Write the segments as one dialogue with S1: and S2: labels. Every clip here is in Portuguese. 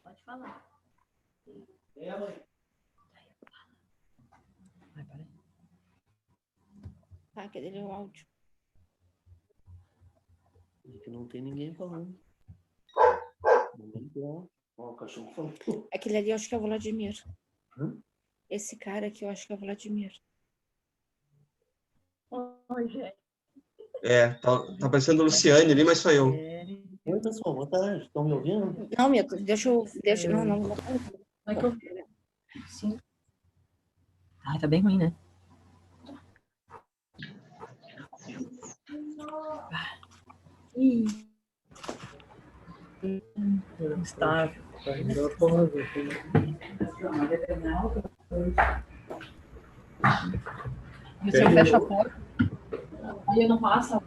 S1: Pode falar.
S2: Mãe.
S1: Vai, peraí.
S3: Tá, cadê o áudio?
S2: É que não tem ninguém falando. Ó, o cachorro falou.
S3: Aquele ali eu acho que é o Vladimir.
S2: Hã?
S3: Esse cara aqui eu acho que é o Vladimir.
S1: Oi, gente.
S4: Tá parecendo o Luciane ali, mas sou eu.
S2: Oi, pessoal, boa tarde. Estão me ouvindo?
S3: Não, deixa eu. Não.
S1: Vai que eu... Sim. Ai, tá bem ruim, né? Ih. Instável. E se eu fecho a porta e ele não passa?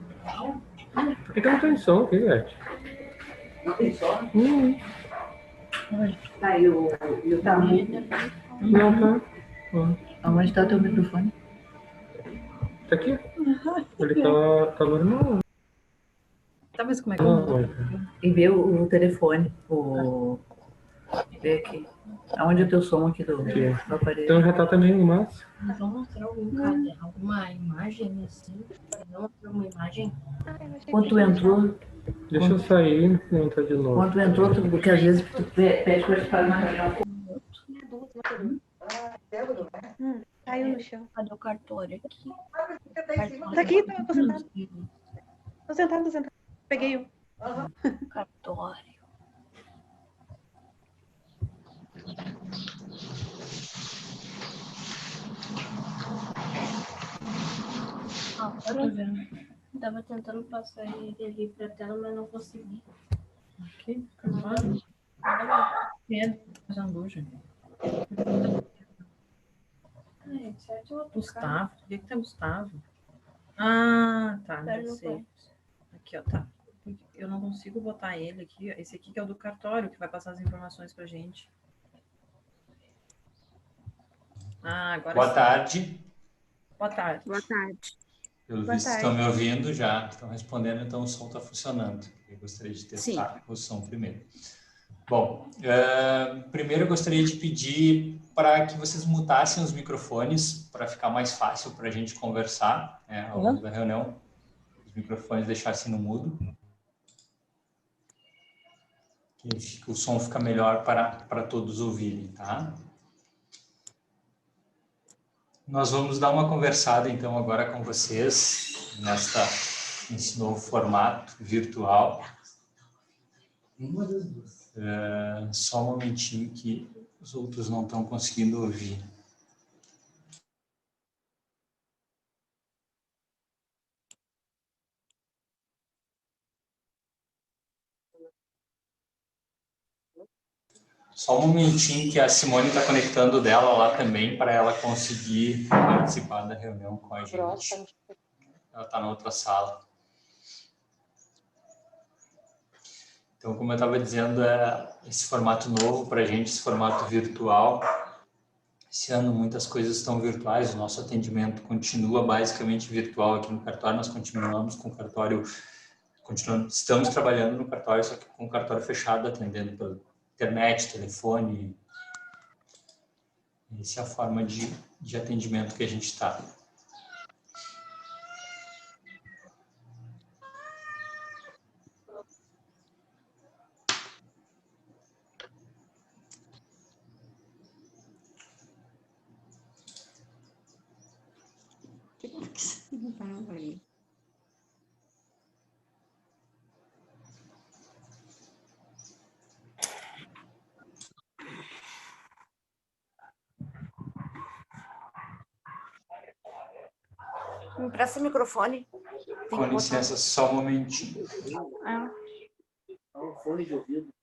S5: Por que não tem som aqui, Gert?
S2: Não tem só?
S1: Tá, e o tamanho?
S5: Não, tá.
S1: Onde tá o teu microfone?
S5: Tá aqui. Ele tá normal.
S1: Tá, mas como é que eu... E vê o telefone, vê aqui. Aonde é o teu som aqui do aparelho?
S5: Então já tá também no máximo.
S1: Vamos mostrar alguma imagem assim? Vamos mostrar uma imagem? Quando tu entrou...
S5: Deixa eu sair e entrar de novo.
S1: Quando tu entrou, porque às vezes tu pede pra te fazer uma reunião.
S3: Caiu no chão.
S1: Cadê o cartório aqui?
S3: Tá aqui, tô sentado. Tô sentado. Peguei um.
S1: Cartório. Tô vendo. Tava tentando passar ele ali pra tela, mas não consegui. Aqui? Pedro, Zambuja. Gustavo. Por que tá Gustavo? Ah, tá. Não sei. Aqui, ó, tá. Eu não consigo botar ele aqui. Esse aqui que é o do cartório, que vai passar as informações pra gente. Ah, agora
S6: Boa
S1: sim.
S6: tarde.
S1: Boa tarde.
S3: Boa tarde.
S6: Pelo
S3: Boa
S6: visto,
S3: tarde.
S6: estão me ouvindo já, estão respondendo, então o som está funcionando. Eu gostaria de testar o som primeiro. Bom, primeiro eu gostaria de pedir para que vocês mutassem os microfones para ficar mais fácil para a gente conversar, né, ao longo da reunião. Os microfones deixassem no mudo. Que o som fica melhor para todos ouvirem, tá? Nós vamos dar uma conversada, então, agora com vocês, nesse novo formato virtual. Só um momentinho que os outros não estão conseguindo ouvir. Só um momentinho que a Simone está conectando dela lá também, para ela conseguir participar da reunião com a gente. Ela está na outra sala. Então, como eu estava dizendo, esse formato novo para a gente, esse formato virtual. Esse ano muitas coisas estão virtuais, o nosso atendimento continua basicamente virtual aqui no cartório, nós continuamos com o cartório, estamos trabalhando no cartório, só que com o cartório fechado, atendendo pela internet, telefone. Essa é a forma de atendimento que a gente está.
S3: Me empresta o microfone.
S6: Com licença, só um momentinho.
S2: O fone de ouvido.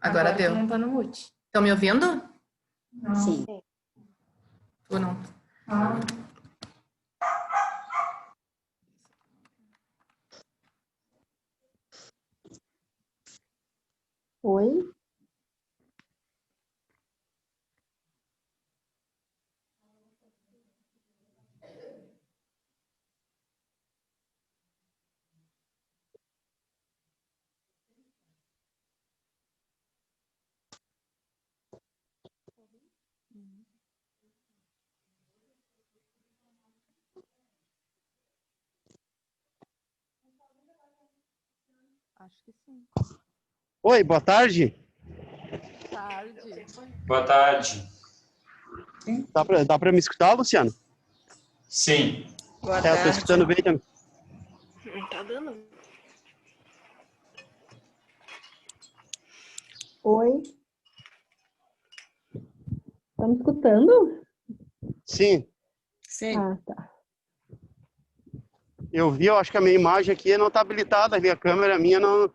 S7: Agora deu.
S8: Não tá no mute.
S7: Estão me ouvindo?
S8: Sim.
S7: Ou não?
S8: Oi? Acho que sim.
S9: Oi, boa tarde.
S8: Tarde.
S6: Boa tarde.
S9: Dá pra me escutar, Luciano?
S6: Sim.
S3: Boa
S9: Eu tô
S3: tarde.
S9: escutando bem também.
S3: Não tá dando.
S8: Oi? Tá me escutando?
S9: Sim,
S3: Sim.
S8: Ah, tá.
S9: eu vi, eu acho que a minha imagem aqui não tá habilitada, a minha câmera minha não...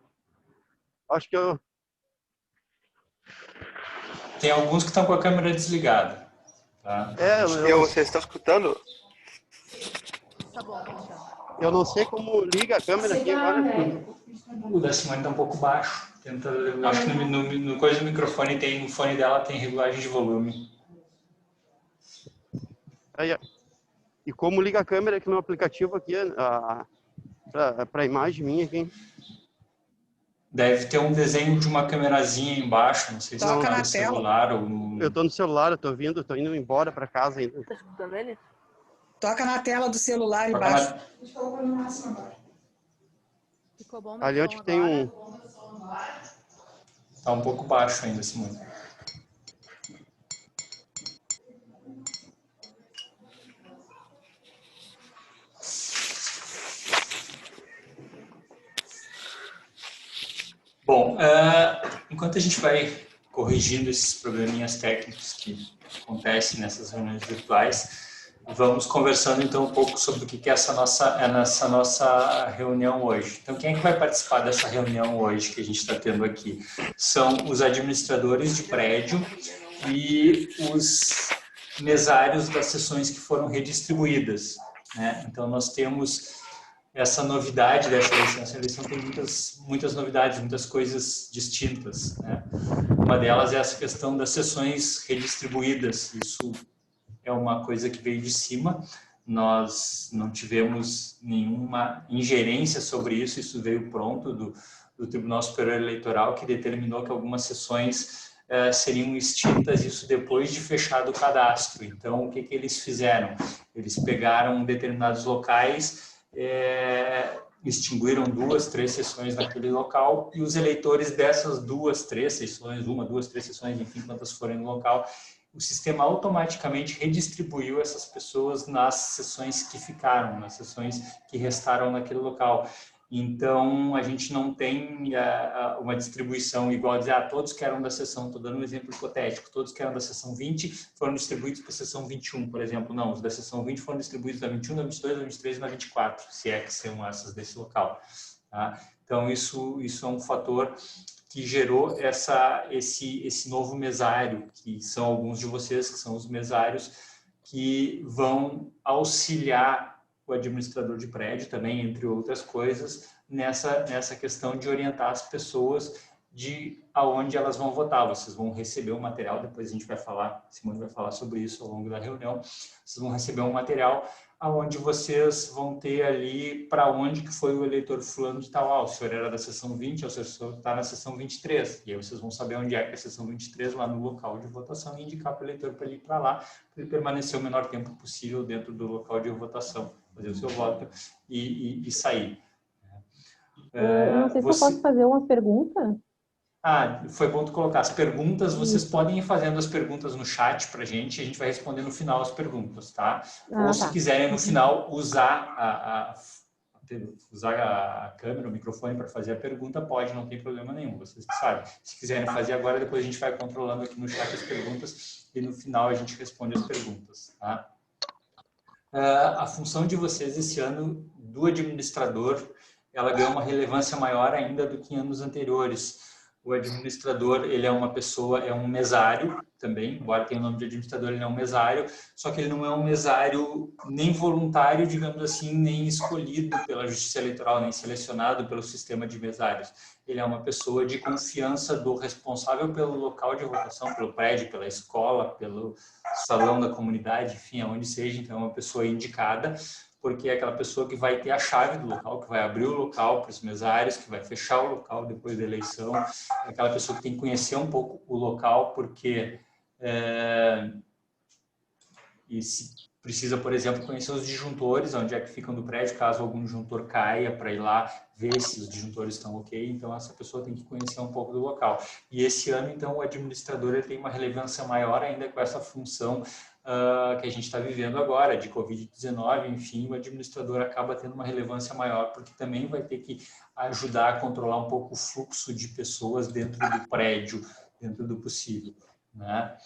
S9: Acho que eu...
S6: Tem alguns que estão com a câmera desligada. Tá?
S9: Vocês estão escutando?
S8: Tá bom, Cristiano.
S9: Eu não sei como liga a câmera aqui agora.
S6: O da Simone está um pouco baixo. Tenta, acho que no coisa do microfone no fone dela tem regulagem de volume.
S9: Aí, ó. E como liga a câmera aqui no aplicativo aqui, pra imagem minha aqui.
S6: Deve ter um desenho de uma câmerazinha embaixo, não sei se
S3: Toca
S6: está
S3: na
S6: no celular ou no...
S9: Eu tô no celular, eu tô indo embora pra casa ainda.
S3: Tá escutando ele? Toca na tela do celular
S6: Toca
S3: embaixo.
S8: Ficou bom
S9: Ali onde que tem um...
S6: Está um pouco baixo ainda, Simone. Bom, enquanto a gente vai corrigindo esses probleminhas técnicos que acontecem nessas reuniões virtuais, vamos conversando então um pouco sobre o que é essa nossa reunião hoje. Então, quem é que vai participar dessa reunião hoje que a gente está tendo aqui? São os administradores de prédio e os mesários das sessões que foram redistribuídas, né? Então, nós temos essa novidade dessa eleição. Essa eleição tem muitas novidades, muitas coisas distintas, né? Uma delas é essa questão das sessões redistribuídas. Isso é uma coisa que veio de cima. Nós não tivemos nenhuma ingerência sobre isso. Isso veio pronto do Tribunal Superior Eleitoral, que determinou que algumas sessões seriam extintas, isso depois de fechado o cadastro. Então, o que eles fizeram? Eles pegaram determinados locais, extinguiram 2, 3 sessões naquele local, e os eleitores dessas 2, 3 sessões, 1, 2, 3 sessões, enfim, quantas forem no local, o sistema automaticamente redistribuiu essas pessoas nas sessões que ficaram, nas sessões que restaram naquele local. Então, a gente não tem uma distribuição igual a dizer, todos que eram da sessão, estou dando um exemplo hipotético, todos que eram da sessão 20 foram distribuídos para a sessão 21, por exemplo. Não, os da sessão 20 foram distribuídos na 21, na 22, na 23 e na 24, se é que são essas desse local. Tá? Então, isso é um fator que gerou esse novo mesário, que são alguns de vocês, que são os mesários, que vão auxiliar o administrador de prédio também, entre outras coisas, nessa questão de orientar as pessoas de aonde elas vão votar. Vocês vão receber um material, depois a gente vai falar, Simone vai falar sobre isso ao longo da reunião, vocês vão receber um material aonde vocês vão ter ali para onde que foi o eleitor fulano de tal. O senhor era da sessão 20, o senhor está na sessão 23. E aí vocês vão saber onde é que é a sessão 23, lá no local de votação, e indicar para o eleitor para ele ir para lá, para ele permanecer o menor tempo possível dentro do local de votação, fazer o seu voto e sair.
S8: Eu não sei se eu posso fazer umas perguntas.
S6: Foi bom tu colocar as perguntas. Vocês podem ir fazendo as perguntas no chat para a gente vai responder no final as perguntas, tá? Ou se quiserem no final usar a câmera, o microfone para fazer a pergunta, pode, não tem problema nenhum, vocês que sabem. Se quiserem fazer agora, depois a gente vai controlando aqui no chat as perguntas e no final a gente responde as perguntas, tá? A função de vocês esse ano do administrador, ela ganhou uma relevância maior ainda do que em anos anteriores, O administrador, ele é uma pessoa, é um mesário também, embora tenha o nome de administrador, ele é um mesário, só que ele não é um mesário nem voluntário, digamos assim, nem escolhido pela Justiça Eleitoral, nem selecionado pelo sistema de mesários. Ele é uma pessoa de confiança do responsável pelo local de votação, pelo prédio, pela escola, pelo salão da comunidade, enfim, aonde seja. Então, é uma pessoa indicada, porque é aquela pessoa que vai ter a chave do local, que vai abrir o local para os mesários, que vai fechar o local depois da eleição. É aquela pessoa que tem que conhecer um pouco o local, porque e se precisa, por exemplo, conhecer os disjuntores, onde é que ficam do prédio, caso algum disjuntor caia, para ir lá ver se os disjuntores estão ok. Então, essa pessoa tem que conhecer um pouco do local. E esse ano, então, o administrador ele tem uma relevância maior ainda com essa função que a gente está vivendo agora, de Covid-19, enfim, o administrador acaba tendo uma relevância maior, porque também vai ter que ajudar a controlar um pouco o fluxo de pessoas dentro do prédio, dentro do possível, né?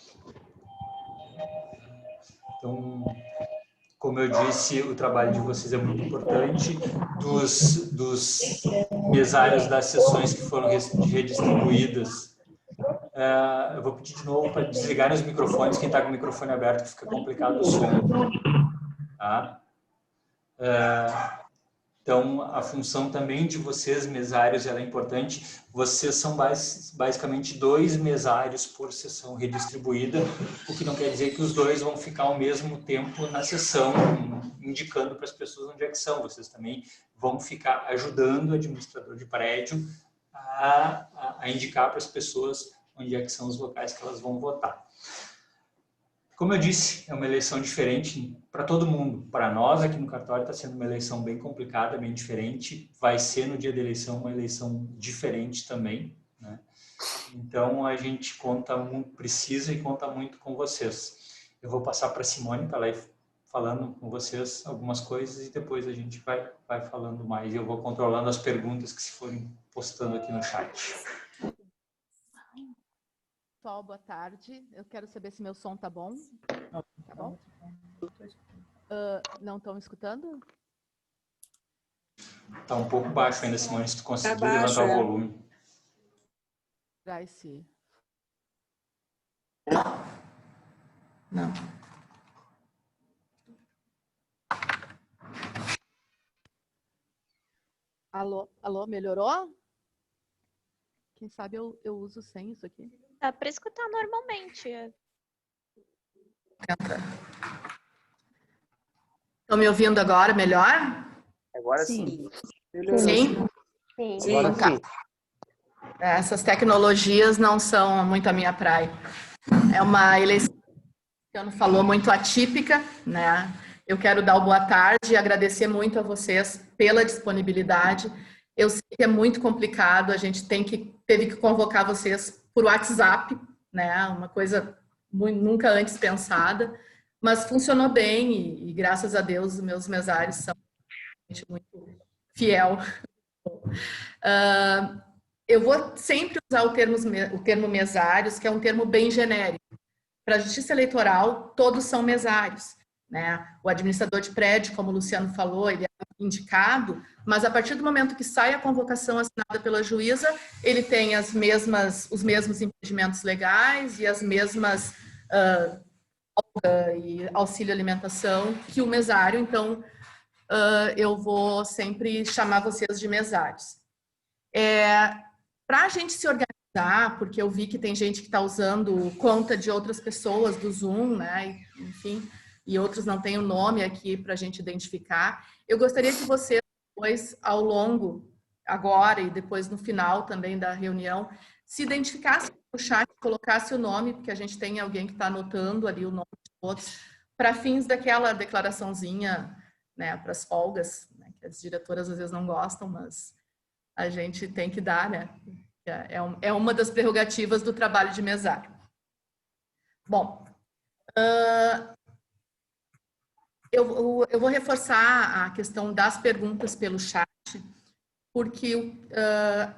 S6: Então, como eu disse, o trabalho de vocês é muito importante. Dos mesários das sessões que foram redistribuídas, eu vou pedir de novo para desligar os microfones, quem está com o microfone aberto, que fica complicado o som. Tá? Então, a função também de vocês, mesários, ela é importante. Vocês são basicamente 2 mesários por sessão redistribuída, o que não quer dizer que os 2 vão ficar ao mesmo tempo na sessão, indicando para as pessoas onde é que são. Vocês também vão ficar ajudando o administrador de prédio a indicar para as pessoas onde é que são os locais que elas vão votar. Como eu disse, é uma eleição diferente para todo mundo. Para nós, aqui no cartório, está sendo uma eleição bem complicada, bem diferente. Vai ser, no dia da eleição, uma eleição diferente também, né? Então, a gente precisa e conta muito com vocês. Eu vou passar para a Simone, para ela ir falando com vocês algumas coisas, e depois a gente vai falando mais. Eu vou controlando as perguntas que se forem postando aqui no chat.
S10: Pessoal, boa tarde. Eu quero saber se meu som tá bom. Tá bom? Não estão escutando?
S6: Tá um pouco baixo ainda, Simone, se tu conseguir levantar o volume.
S7: Não.
S10: Alô, melhorou? Quem sabe eu uso sem isso aqui.
S11: Dá para escutar normalmente.
S7: Estão me ouvindo agora melhor?
S2: Agora sim.
S7: Sim?
S2: Sim. Agora sim.
S7: Essas tecnologias não são muito a minha praia. É uma eleição, que o Luciano falou, muito atípica, né? Eu quero dar o boa tarde e agradecer muito a vocês pela disponibilidade. Eu sei que é muito complicado, a gente teve que convocar vocês por WhatsApp, né? Uma coisa nunca antes pensada, mas funcionou bem e graças a Deus os meus mesários são gente muito fiel. Eu vou sempre usar o termo mesários, que é um termo bem genérico. Para a Justiça Eleitoral, todos são mesários, né? O administrador de prédio, como o Luciano falou, ele é indicado, mas a partir do momento que sai a convocação assinada pela juíza, ele tem os mesmos impedimentos legais e as mesmas e auxílio alimentação que o mesário. Então, eu vou sempre chamar vocês de mesários. Para a gente se organizar, porque eu vi que tem gente que está usando conta de outras pessoas do Zoom, né? Enfim, e outros não têm o nome aqui para a gente identificar. Eu gostaria que vocês, depois, ao longo, agora e depois no final também da reunião, se identificassem no chat, colocasse o nome, porque a gente tem alguém que está anotando ali o nome de todos, para fins daquela declaraçãozinha, né, para as folgas, né, que as diretoras às vezes não gostam, mas a gente tem que dar, né? É uma das prerrogativas do trabalho de mesário. Bom, eu vou reforçar a questão das perguntas pelo chat, porque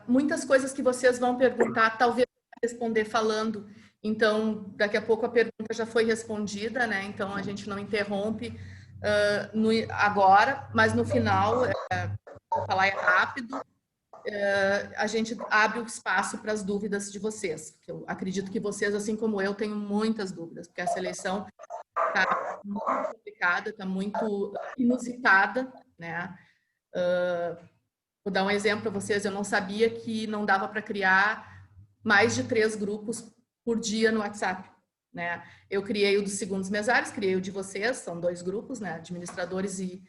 S7: muitas coisas que vocês vão perguntar, talvez responder falando. Então, daqui a pouco a pergunta já foi respondida, né? Então, a gente não interrompe agora, mas no final, vou falar rápido. a gente abre o espaço para as dúvidas de vocês. Porque eu acredito que vocês, assim como eu, tenham muitas dúvidas, porque a seleção está muito complicada, está muito inusitada, né? Vou dar um exemplo para vocês. Eu não sabia que não dava para criar mais de 3 grupos por dia no WhatsApp, né? Eu criei o dos segundos mesários, criei o de vocês, são 2 grupos, né? Administradores e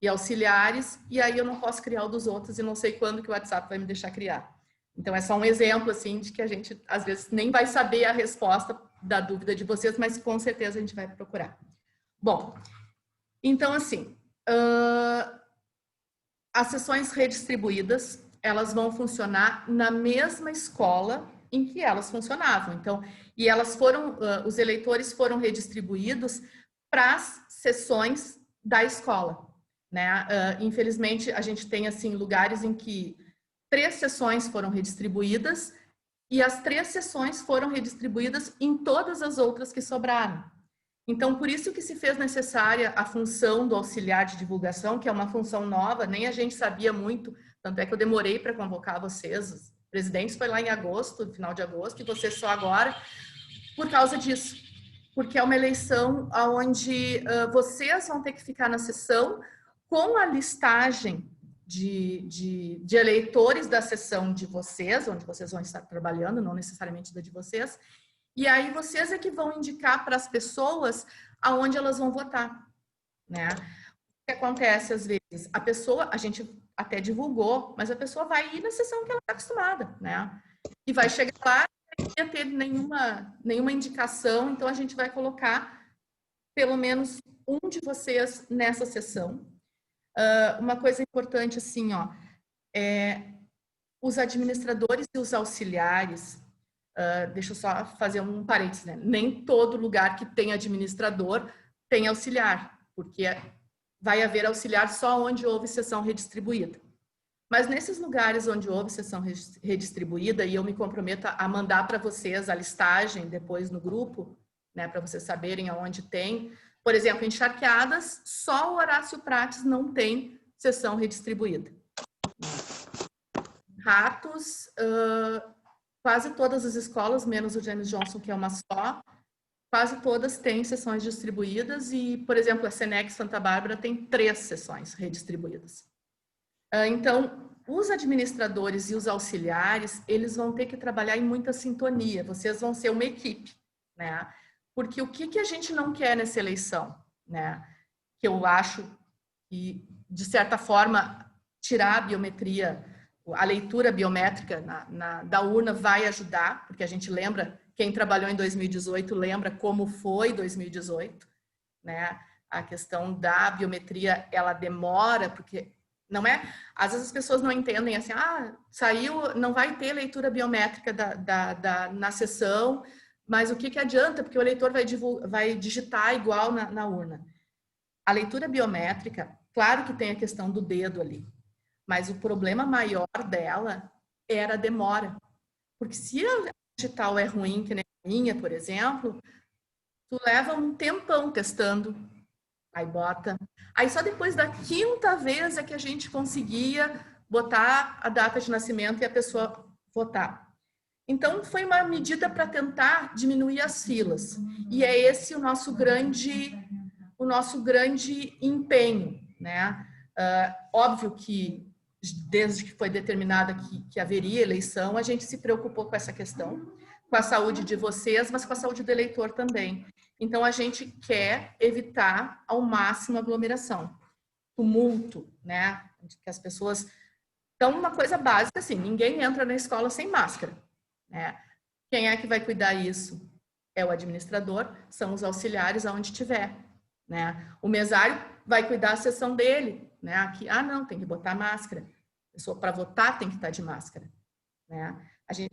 S7: auxiliares, e aí eu não posso criar o dos outros e não sei quando que o WhatsApp vai me deixar criar. Então, é só um exemplo, assim, de que a gente, às vezes, nem vai saber a resposta da dúvida de vocês, mas com certeza a gente vai procurar. Bom, então, assim, as sessões redistribuídas, elas vão funcionar na mesma escola em que elas funcionavam. Então, e elas foram, os eleitores foram redistribuídos para as sessões da escola, né? Infelizmente, a gente tem, assim, lugares em que 3 sessões foram redistribuídas e as 3 sessões foram redistribuídas em todas as outras que sobraram. Então, por isso que se fez necessária a função do auxiliar de divulgação, que é uma função nova, nem a gente sabia muito, tanto é que eu demorei para convocar vocês. Os presidentes foi lá em agosto, final de agosto, e vocês só agora, por causa disso. Porque é uma eleição onde vocês vão ter que ficar na sessão com a listagem de eleitores da sessão de vocês, onde vocês vão estar trabalhando, não necessariamente da de vocês, e aí vocês é que vão indicar para as pessoas aonde elas vão votar, né? O que acontece às vezes? A pessoa, a gente até divulgou, mas a pessoa vai ir na sessão que ela está acostumada, né? E vai chegar lá e não vai ter nenhuma indicação, então a gente vai colocar pelo menos um de vocês nessa sessão. Uma coisa importante, assim, ó, os administradores e os auxiliares, deixa eu só fazer um parênteses, né? Nem todo lugar que tem administrador tem auxiliar, porque vai haver auxiliar só onde houve sessão redistribuída. Mas nesses lugares onde houve sessão redistribuída, e eu me comprometo a mandar para vocês a listagem depois no grupo, né, para vocês saberem aonde tem. Por exemplo, em Charqueadas, só o Horácio Prates não tem sessão redistribuída. Ratos, quase todas as escolas, menos o James Johnson, que é uma só, quase todas têm sessões distribuídas e, por exemplo, a Senex Santa Bárbara tem 3 sessões redistribuídas. Então, os administradores e os auxiliares, eles vão ter que trabalhar em muita sintonia, vocês vão ser uma equipe, né? Porque o que a gente não quer nessa eleição, né? Que eu acho que, de certa forma, tirar a biometria, a leitura biométrica da urna vai ajudar, porque a gente lembra, quem trabalhou em 2018 lembra como foi 2018, né? A questão da biometria, ela demora, porque não é... Às vezes as pessoas não entendem assim, saiu, não vai ter leitura biométrica na sessão, mas o que adianta? Porque o eleitor vai digitar igual na urna. A leitura biométrica, claro que tem a questão do dedo ali, mas o problema maior dela era a demora. Porque se a digital é ruim, que nem a minha, por exemplo, tu leva um tempão testando, aí bota. Aí só depois da 5ª vez é que a gente conseguia botar a data de nascimento e a pessoa votar. Então, foi uma medida para tentar diminuir as filas. E é esse o nosso grande empenho, né? Óbvio que, desde que foi determinada que haveria eleição, a gente se preocupou com essa questão, com a saúde de vocês, mas com a saúde do eleitor também. Então, a gente quer evitar ao máximo a aglomeração, tumulto, né? Que as pessoas... Então, uma coisa básica, assim, ninguém entra na escola sem máscara, né? Quem é que vai cuidar isso? É o administrador, são os auxiliares aonde tiver, né? O mesário vai cuidar da sessão dele, né? Aqui, não, tem que botar máscara. A pessoa para votar tem que estar de máscara, né?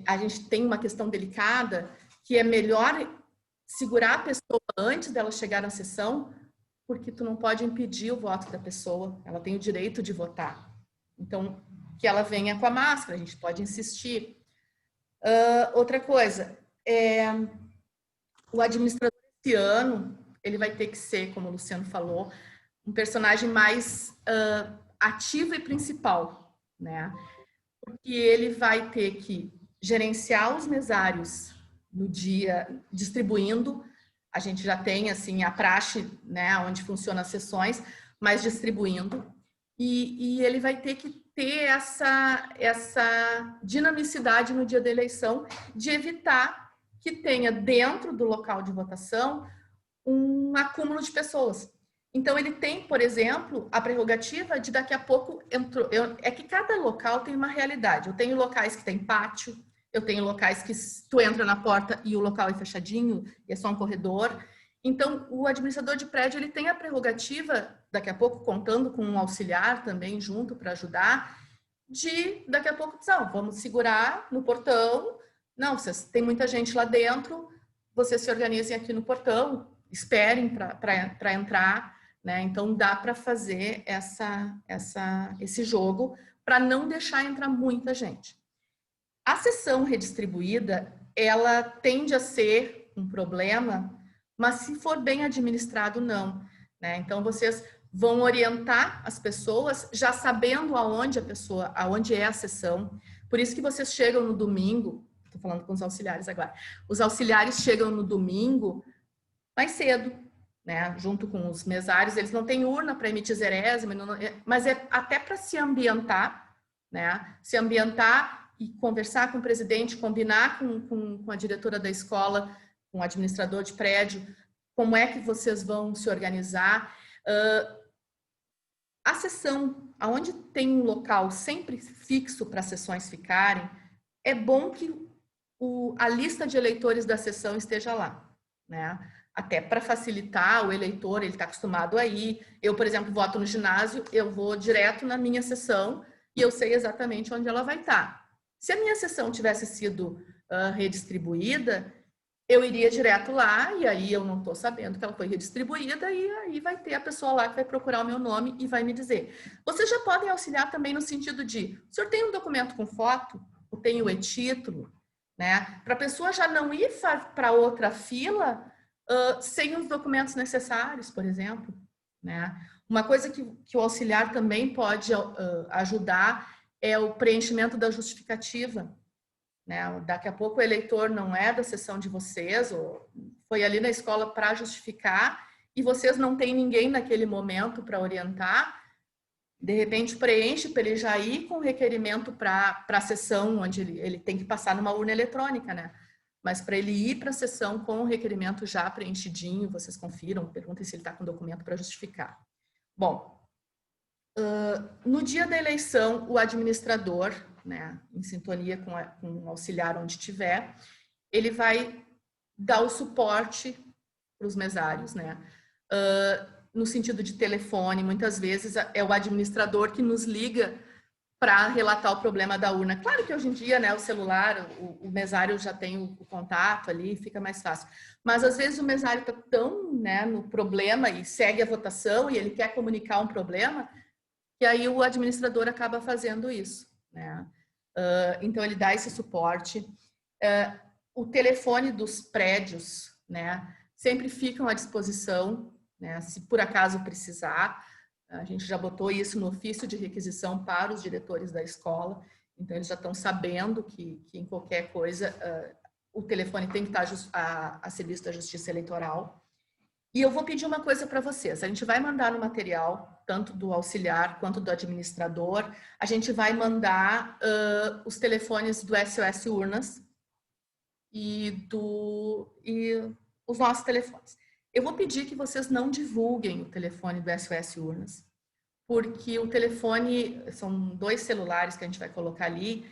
S7: A gente tem uma questão delicada que é melhor segurar a pessoa antes dela chegar na sessão, porque tu não pode impedir o voto da pessoa, ela tem o direito de votar. Então, que ela venha com a máscara, a gente pode insistir. Outra coisa, o administrador esse ano, ele vai ter que ser, como o Luciano falou, um personagem mais ativo e principal, né? porque ele vai ter que gerenciar os mesários no dia, distribuindo. A gente já tem assim a praxe, né, onde funcionam as sessões, mas distribuindo. E ele vai ter que ter essa dinamicidade no dia da eleição, de evitar que tenha dentro do local de votação um acúmulo de pessoas. Então, ele tem, por exemplo, a prerrogativa de daqui a pouco... É que cada local tem uma realidade. Eu tenho locais que tem pátio, eu tenho locais que tu entra na porta e o local é fechadinho, e é só um corredor. Então, o administrador de prédio, ele tem a prerrogativa, daqui a pouco, contando com um auxiliar também junto para ajudar, de, daqui a pouco, não, vamos segurar no portão. Não, tem muita gente lá dentro, vocês se organizem aqui no portão, esperem para entrar, né? Então, dá para fazer esse jogo para não deixar entrar muita gente. A sessão redistribuída, ela tende a ser um problema, mas se for bem administrado, não, né? Então, vocês vão orientar as pessoas já sabendo aonde é a sessão. Por isso que vocês chegam no domingo, estou falando com os auxiliares agora, os auxiliares chegam no domingo mais cedo, né? Junto com os mesários, eles não têm urna para emitir zerésima, mas é até para se ambientar, né? Se ambientar e conversar com o presidente, combinar com a diretora da escola, com o administrador de prédio, como é que vocês vão se organizar. A sessão, onde tem um local sempre fixo para as sessões ficarem, é bom que a lista de eleitores da sessão esteja lá, né? Até para facilitar o eleitor, ele está acostumado a ir. Eu, por exemplo, voto no ginásio, eu vou direto na minha sessão e eu sei exatamente onde ela vai estar. Se a minha sessão tivesse sido redistribuída, eu iria direto lá e aí eu não estou sabendo que ela foi redistribuída e aí vai ter a pessoa lá que vai procurar o meu nome e vai me dizer. Vocês já podem auxiliar também no sentido de, o senhor tem um documento com foto? Ou tem o e-título? Né? Para a pessoa já não ir para outra fila sem os documentos necessários, por exemplo. Né? Uma coisa que o auxiliar também pode ajudar é o preenchimento da justificativa. Né? Daqui a pouco o eleitor não é da sessão de vocês, ou foi ali na escola para justificar, e vocês não têm ninguém naquele momento para orientar, de repente preenche para ele já ir com o requerimento para a sessão, onde ele tem que passar numa urna eletrônica, né? Mas para ele ir para a sessão com o requerimento já preenchidinho, vocês confiram, perguntem se ele está com documento para justificar. Bom, no dia da eleição, o administrador, né, em sintonia com o auxiliar onde estiver, ele vai dar o suporte para os mesários, né? No sentido de telefone, muitas vezes é o administrador que nos liga para relatar o problema da urna. Claro que hoje em dia, né, o celular, o mesário já tem o contato ali, fica mais fácil. Mas às vezes o mesário está tão, né, no problema e segue a votação e ele quer comunicar um problema, que aí o administrador acaba fazendo isso, né? Então ele dá esse suporte. O telefone dos prédios, né, sempre ficam à disposição, né, se por acaso precisar. A gente já botou isso no ofício de requisição para os diretores da escola, então eles já estão sabendo que em qualquer coisa o telefone tem que estar a serviço da Justiça Eleitoral. E eu vou pedir uma coisa para vocês, a gente vai mandar no material, tanto do auxiliar quanto do administrador, a gente vai mandar os telefones do SOS Urnas e os nossos telefones. Eu vou pedir que vocês não divulguem o telefone do SOS Urnas, porque o telefone, são 2 celulares que a gente vai colocar ali,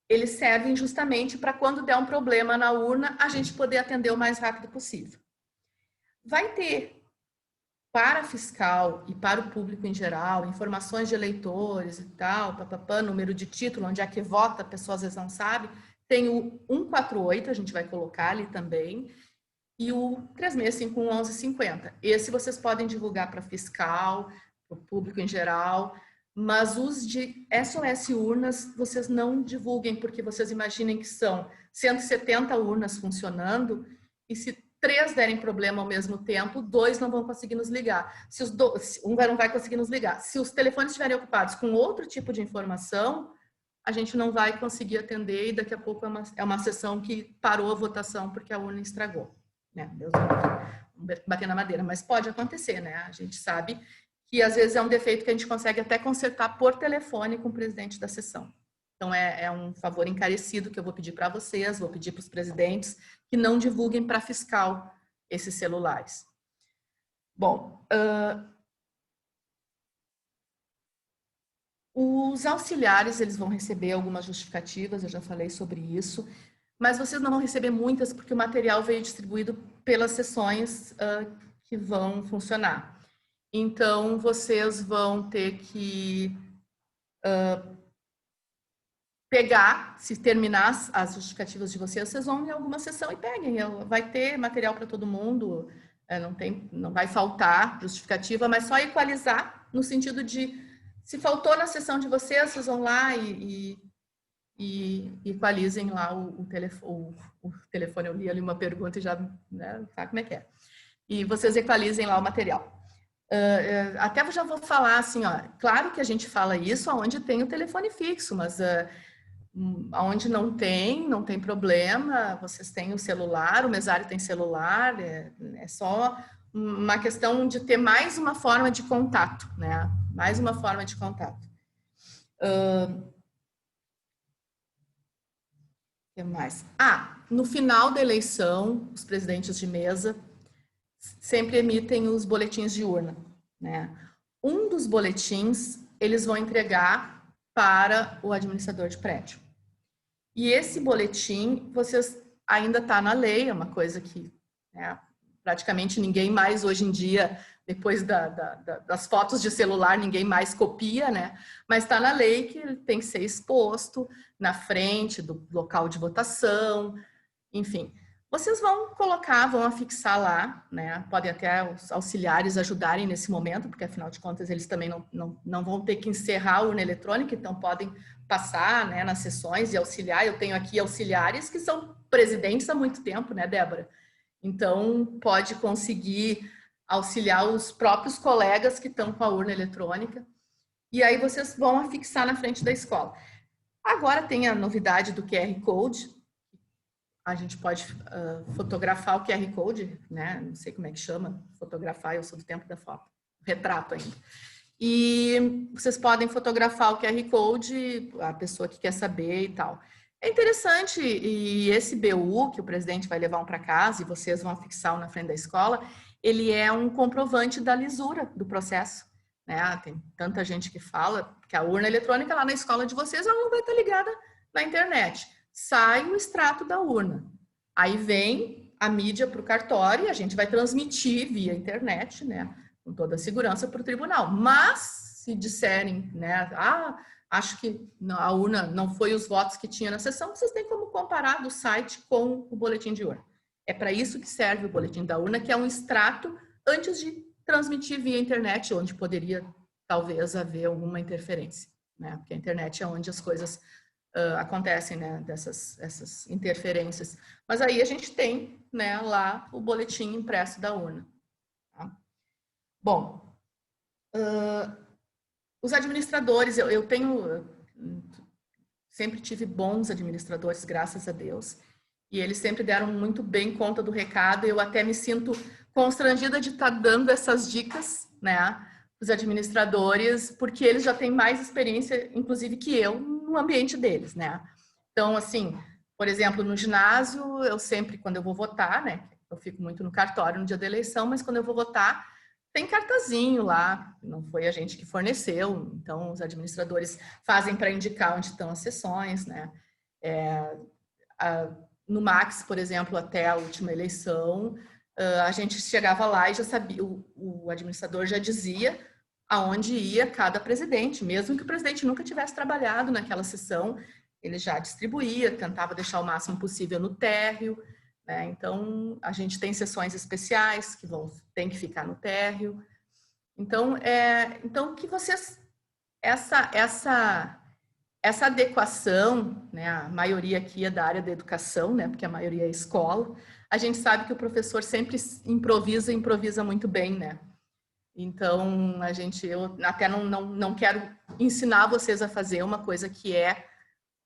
S7: eles servem justamente para quando der um problema na urna, a gente poder atender o mais rápido possível. Vai ter, para a fiscal e para o público em geral, informações de eleitores e tal, número de título, onde é que vota, a pessoa às vezes não sabe, tem o 148, a gente vai colocar ali também, e o 3651-1150. Esse vocês podem divulgar para fiscal, para o público em geral, mas os de SOS Urnas vocês não divulguem, porque vocês imaginem que são 170 urnas funcionando, e se 3 derem problema ao mesmo tempo, 2 não vão conseguir nos ligar. Um não vai conseguir nos ligar. Se os telefones estiverem ocupados com outro tipo de informação, a gente não vai conseguir atender e daqui a pouco é uma sessão que parou a votação porque a urna estragou, né? Deus me livre, bater na madeira, mas pode acontecer, né? A gente sabe que às vezes é um defeito que a gente consegue até consertar por telefone com o presidente da sessão. Então é um favor encarecido que eu vou pedir para vocês, vou pedir para os presidentes que não divulguem para fiscal esses celulares. Bom, os auxiliares, eles vão receber algumas justificativas, eu já falei sobre isso, mas vocês não vão receber muitas porque o material veio distribuído pelas sessões que vão funcionar. Então, vocês vão ter que pegar, se terminar as justificativas de vocês, vocês vão em alguma sessão e peguem. Vai ter material para todo mundo, não vai faltar justificativa, mas só equalizar no sentido de, se faltou na sessão de vocês, vocês vão lá e equalizem lá o telefone. Eu li ali uma pergunta e já, né, sabe como é que é. E vocês equalizem lá o material. Até já vou falar assim, ó, claro que a gente fala isso aonde tem o telefone fixo, mas aonde não tem problema, vocês têm o celular, o mesário tem celular, é só uma questão de ter mais uma forma de contato, né? Mais uma forma de contato. O que mais? No final da eleição, os presidentes de mesa sempre emitem os boletins de urna, né? Um dos boletins, eles vão entregar para o administrador de prédio. E esse boletim, vocês ainda está na lei, é uma coisa que, né, praticamente ninguém mais hoje em dia, depois das fotos de celular, ninguém mais copia, né? Mas está na lei que ele tem que ser exposto na frente do local de votação, enfim. Vocês vão colocar, vão afixar lá, né? Podem até os auxiliares ajudarem nesse momento, porque afinal de contas eles também não vão ter que encerrar a urna eletrônica, então podem passar, né, nas sessões e auxiliar. Eu tenho aqui auxiliares que são presidentes há muito tempo, né, Débora? Então pode conseguir auxiliar os próprios colegas que estão com a urna eletrônica. E aí vocês vão afixar na frente da escola. Agora tem a novidade do QR Code. A gente pode fotografar o QR Code, né? Não sei como é que chama, fotografar, eu sou do tempo da foto, retrato ainda. E vocês podem fotografar o QR Code, a pessoa que quer saber e tal. É interessante, e esse BU, que o presidente vai levar para casa e vocês vão afixar na frente da escola, ele é um comprovante da lisura do processo, né? Tem tanta gente que fala que a urna eletrônica lá na escola de vocês, ela não vai estar ligada na internet. Sai o extrato da urna. Aí vem a mídia para o cartório e a gente vai transmitir via internet, né, com toda a segurança para o tribunal. Mas, se disserem, né, acho que a urna não foi os votos que tinha na sessão, vocês têm como comparar do site com o boletim de urna. É para isso que serve o boletim da urna, que é um extrato antes de transmitir via internet, onde poderia, talvez, haver alguma interferência, né, porque a internet é onde as coisas acontecem, né, essas interferências. Mas aí a gente tem, né, lá o boletim impresso da urna. Tá? Bom, os administradores, eu sempre tive bons administradores, graças a Deus, e eles sempre deram muito bem conta do recado. Eu até me sinto constrangida de estar dando essas dicas, né, os administradores, porque eles já têm mais experiência, inclusive, que eu, no ambiente deles, né? Então, assim, por exemplo, no ginásio, eu sempre, quando eu vou votar, né, eu fico muito no cartório no dia da eleição, mas quando eu vou votar, tem cartazinho lá, não foi a gente que forneceu, então os administradores fazem para indicar onde estão as sessões, né? No Max, por exemplo, até a última eleição, a gente chegava lá e já sabia, o administrador já dizia aonde ia cada presidente, mesmo que o presidente nunca tivesse trabalhado naquela sessão, ele já distribuía, tentava deixar o máximo possível no térreo, né? Então, a gente tem sessões especiais que tem que ficar no térreo. Então, que vocês, essa adequação, né? A maioria aqui é da área da educação, né? Porque a maioria é escola. A gente sabe que o professor sempre improvisa muito bem, né? Então, eu até não quero ensinar vocês a fazer uma coisa que é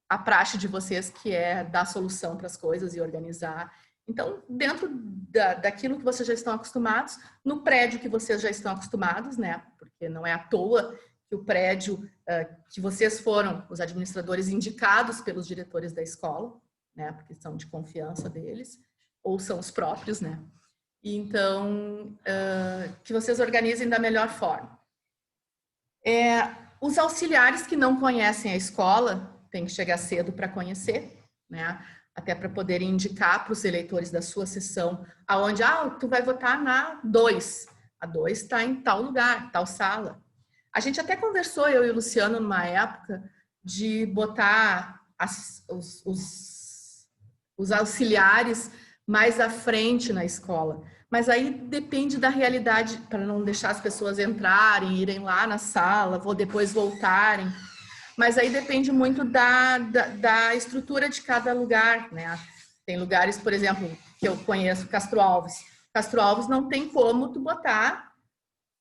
S7: a praxe de vocês, que é dar solução para as coisas e organizar. Então, dentro daquilo que vocês já estão acostumados, no prédio que vocês já estão acostumados, né? Porque não é à toa que o prédio que vocês foram, os administradores indicados pelos diretores da escola, né? Porque são de confiança deles, ou são os próprios, né? Então, que vocês organizem da melhor forma. Os auxiliares que não conhecem a escola têm que chegar cedo para conhecer, né? Até para poderem indicar para os eleitores da sua sessão aonde, tu vai votar na 2. A 2 está em tal lugar, tal sala. A gente até conversou, eu e o Luciano, numa época, de botar os auxiliares mais à frente na escola. Mas aí depende da realidade, para não deixar as pessoas entrarem, irem lá na sala, depois voltarem. Mas aí depende muito da estrutura de cada lugar, né? Tem lugares, por exemplo, que eu conheço, Castro Alves. Castro Alves não tem como tu botar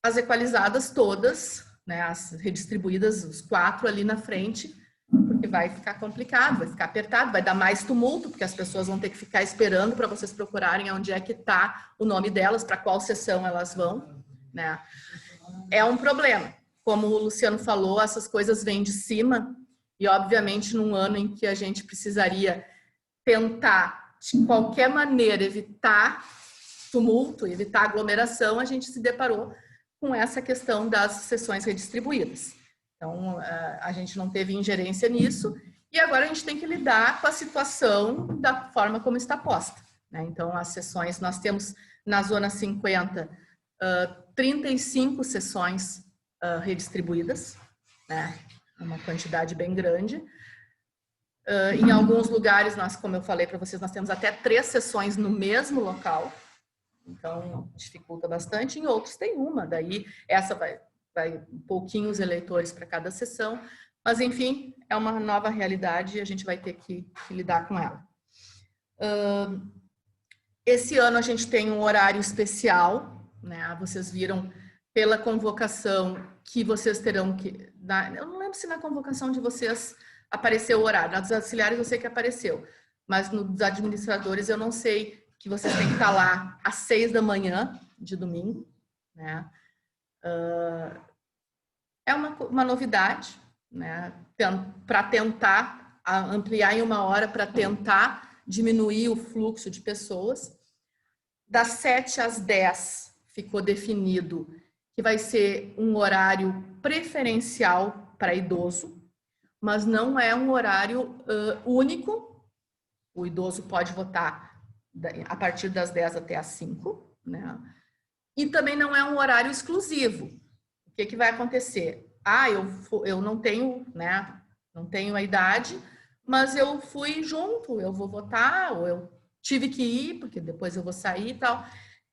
S7: as equalizadas todas, né? As redistribuídas, os 4 ali na frente, porque vai ficar complicado, vai ficar apertado, vai dar mais tumulto, porque as pessoas vão ter que ficar esperando para vocês procurarem onde é que está o nome delas, para qual sessão elas vão, né? É um problema. Como o Luciano falou, essas coisas vêm de cima e, obviamente, num ano em que a gente precisaria tentar, de qualquer maneira, evitar tumulto, evitar aglomeração, a gente se deparou com essa questão das sessões redistribuídas. Então, a gente não teve ingerência nisso e agora a gente tem que lidar com a situação da forma como está posta, né? Então, as sessões, nós temos na Zona 50, 35 sessões redistribuídas, né? Uma quantidade bem grande. Em alguns lugares, como eu falei para vocês, nós temos até 3 sessões no mesmo local, então dificulta bastante. Em outros tem uma, daí essa vai pouquinhos eleitores para cada sessão, mas enfim, é uma nova realidade e a gente vai ter que lidar com ela. Esse ano a gente tem um horário especial, né? Vocês viram pela convocação que vocês terão que... Eu não lembro se na convocação de vocês apareceu o horário. Na dos auxiliares eu sei que apareceu, mas nos administradores eu não sei, que vocês têm que estar lá às 6 da manhã de domingo, né? É uma novidade, né? Para tentar ampliar em 1 hora, para tentar diminuir o fluxo de pessoas. Das 7 às 10 ficou definido que vai ser um horário preferencial para idoso, mas não é um horário único. O idoso pode votar a partir das 10 até as 5, né? E também não é um horário exclusivo. O que vai acontecer? Eu não tenho, né? Não tenho a idade, mas eu fui junto, eu vou votar, ou eu tive que ir, porque depois eu vou sair e tal.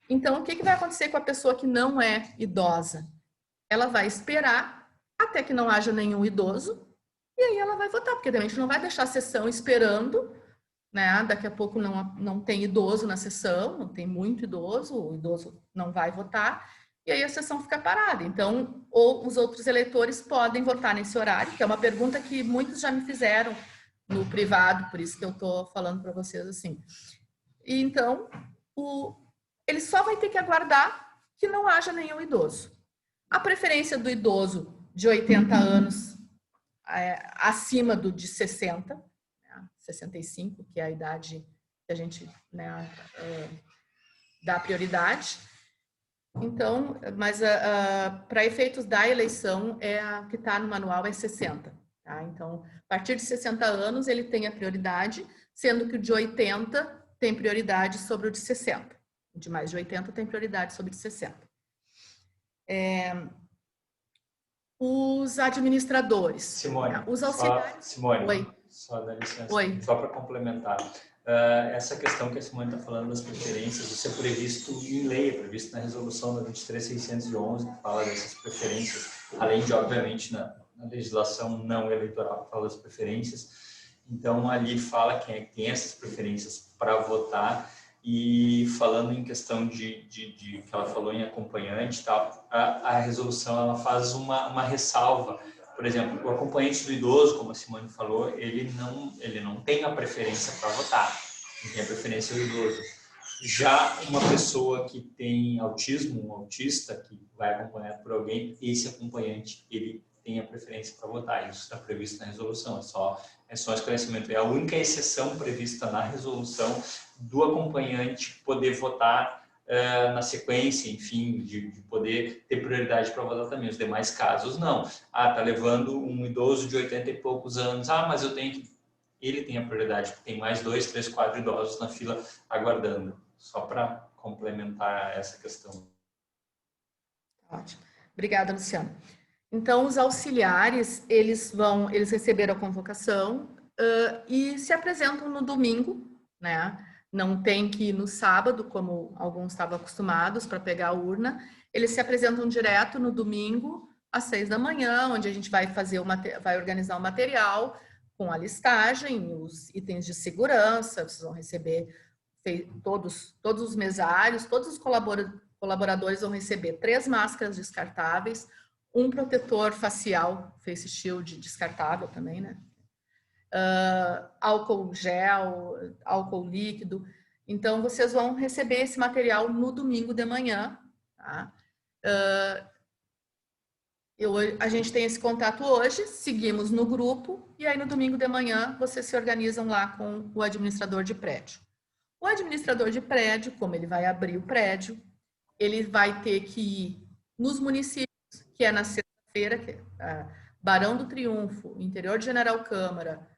S7: Então, o que vai acontecer com a pessoa que não é idosa? Ela vai esperar até que não haja nenhum idoso e aí ela vai votar, porque a gente não vai deixar a sessão esperando, né? Daqui a pouco não tem idoso na sessão, não tem muito idoso, o idoso não vai votar e aí a sessão fica parada. Então, ou os outros eleitores podem votar nesse horário, que é uma pergunta que muitos já me fizeram no privado, por isso que eu estou falando para vocês assim. E então, ele só vai ter que aguardar que não haja nenhum idoso. A preferência do idoso de 80 anos acima do de 60, né, 65, que é a idade que a gente, né, dá prioridade. Então, mas para efeitos da eleição, a que está no manual é 60. Tá? Então, a partir de 60 anos, ele tem a prioridade, sendo que o de 80 tem prioridade sobre o de 60. O de mais de 80 tem prioridade sobre o de 60. Os administradores.
S6: Simone,
S7: os auxiliares.
S6: Simone,
S7: Oi.
S6: Só dá licença.
S7: Oi.
S6: Só para complementar. Essa questão que a Simone está falando das preferências, isso é previsto em lei, é previsto na resolução da 23.611, que fala dessas preferências, além de, obviamente, na legislação não eleitoral, que fala das preferências. Então, ali fala quem é que tem essas preferências para votar. E falando em questão que ela falou em acompanhante e tal, a resolução ela faz uma ressalva por exemplo, o acompanhante do idoso, como a Simone falou, ele não tem a preferência para votar, não tem a preferência do idoso. Já uma pessoa que tem autismo, um autista, que vai acompanhado por alguém, esse acompanhante, ele tem a preferência para votar. Isso está previsto na resolução, é só esclarecimento. É a única exceção prevista na resolução do acompanhante poder votar na sequência, enfim, de poder ter prioridade para votar também. Os demais casos, não. Tá levando um idoso de 80 e poucos anos, mas eu tenho que... Ele tem a prioridade, porque tem mais 2, 3, 4 idosos na fila aguardando. Só para complementar essa questão.
S7: Ótimo. Obrigada, Luciano. Então, os auxiliares, eles receberam a convocação e se apresentam no domingo, né? Não tem que ir no sábado, como alguns estavam acostumados para pegar a urna. Eles se apresentam direto no domingo, às 6 da manhã, onde a gente vai organizar o material com a listagem, os itens de segurança, vocês vão receber todos os mesários, todos os colaboradores vão receber 3 máscaras descartáveis, um protetor facial, face shield descartável também, né? Álcool gel, álcool líquido. Então, vocês vão receber esse material no domingo de manhã, tá? A gente tem esse contato hoje, seguimos no grupo, e aí no domingo de manhã vocês se organizam lá com o administrador de prédio. O administrador de prédio, como ele vai abrir o prédio, ele vai ter que ir nos municípios, que é na sexta-feira, Barão do Triunfo, interior de General Câmara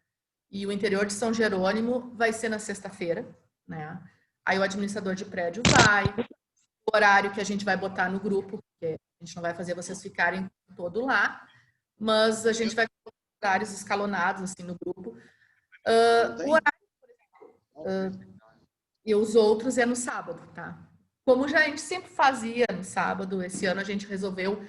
S7: e o interior de São Jerônimo vai ser na sexta-feira, né? Aí o administrador de prédio vai, o horário que a gente vai botar no grupo, porque a gente não vai fazer vocês ficarem todo lá, mas a gente vai ter horários escalonados assim no grupo. O horário, por exemplo, e os outros é no sábado, tá? Como já a gente sempre fazia no sábado, esse ano a gente resolveu,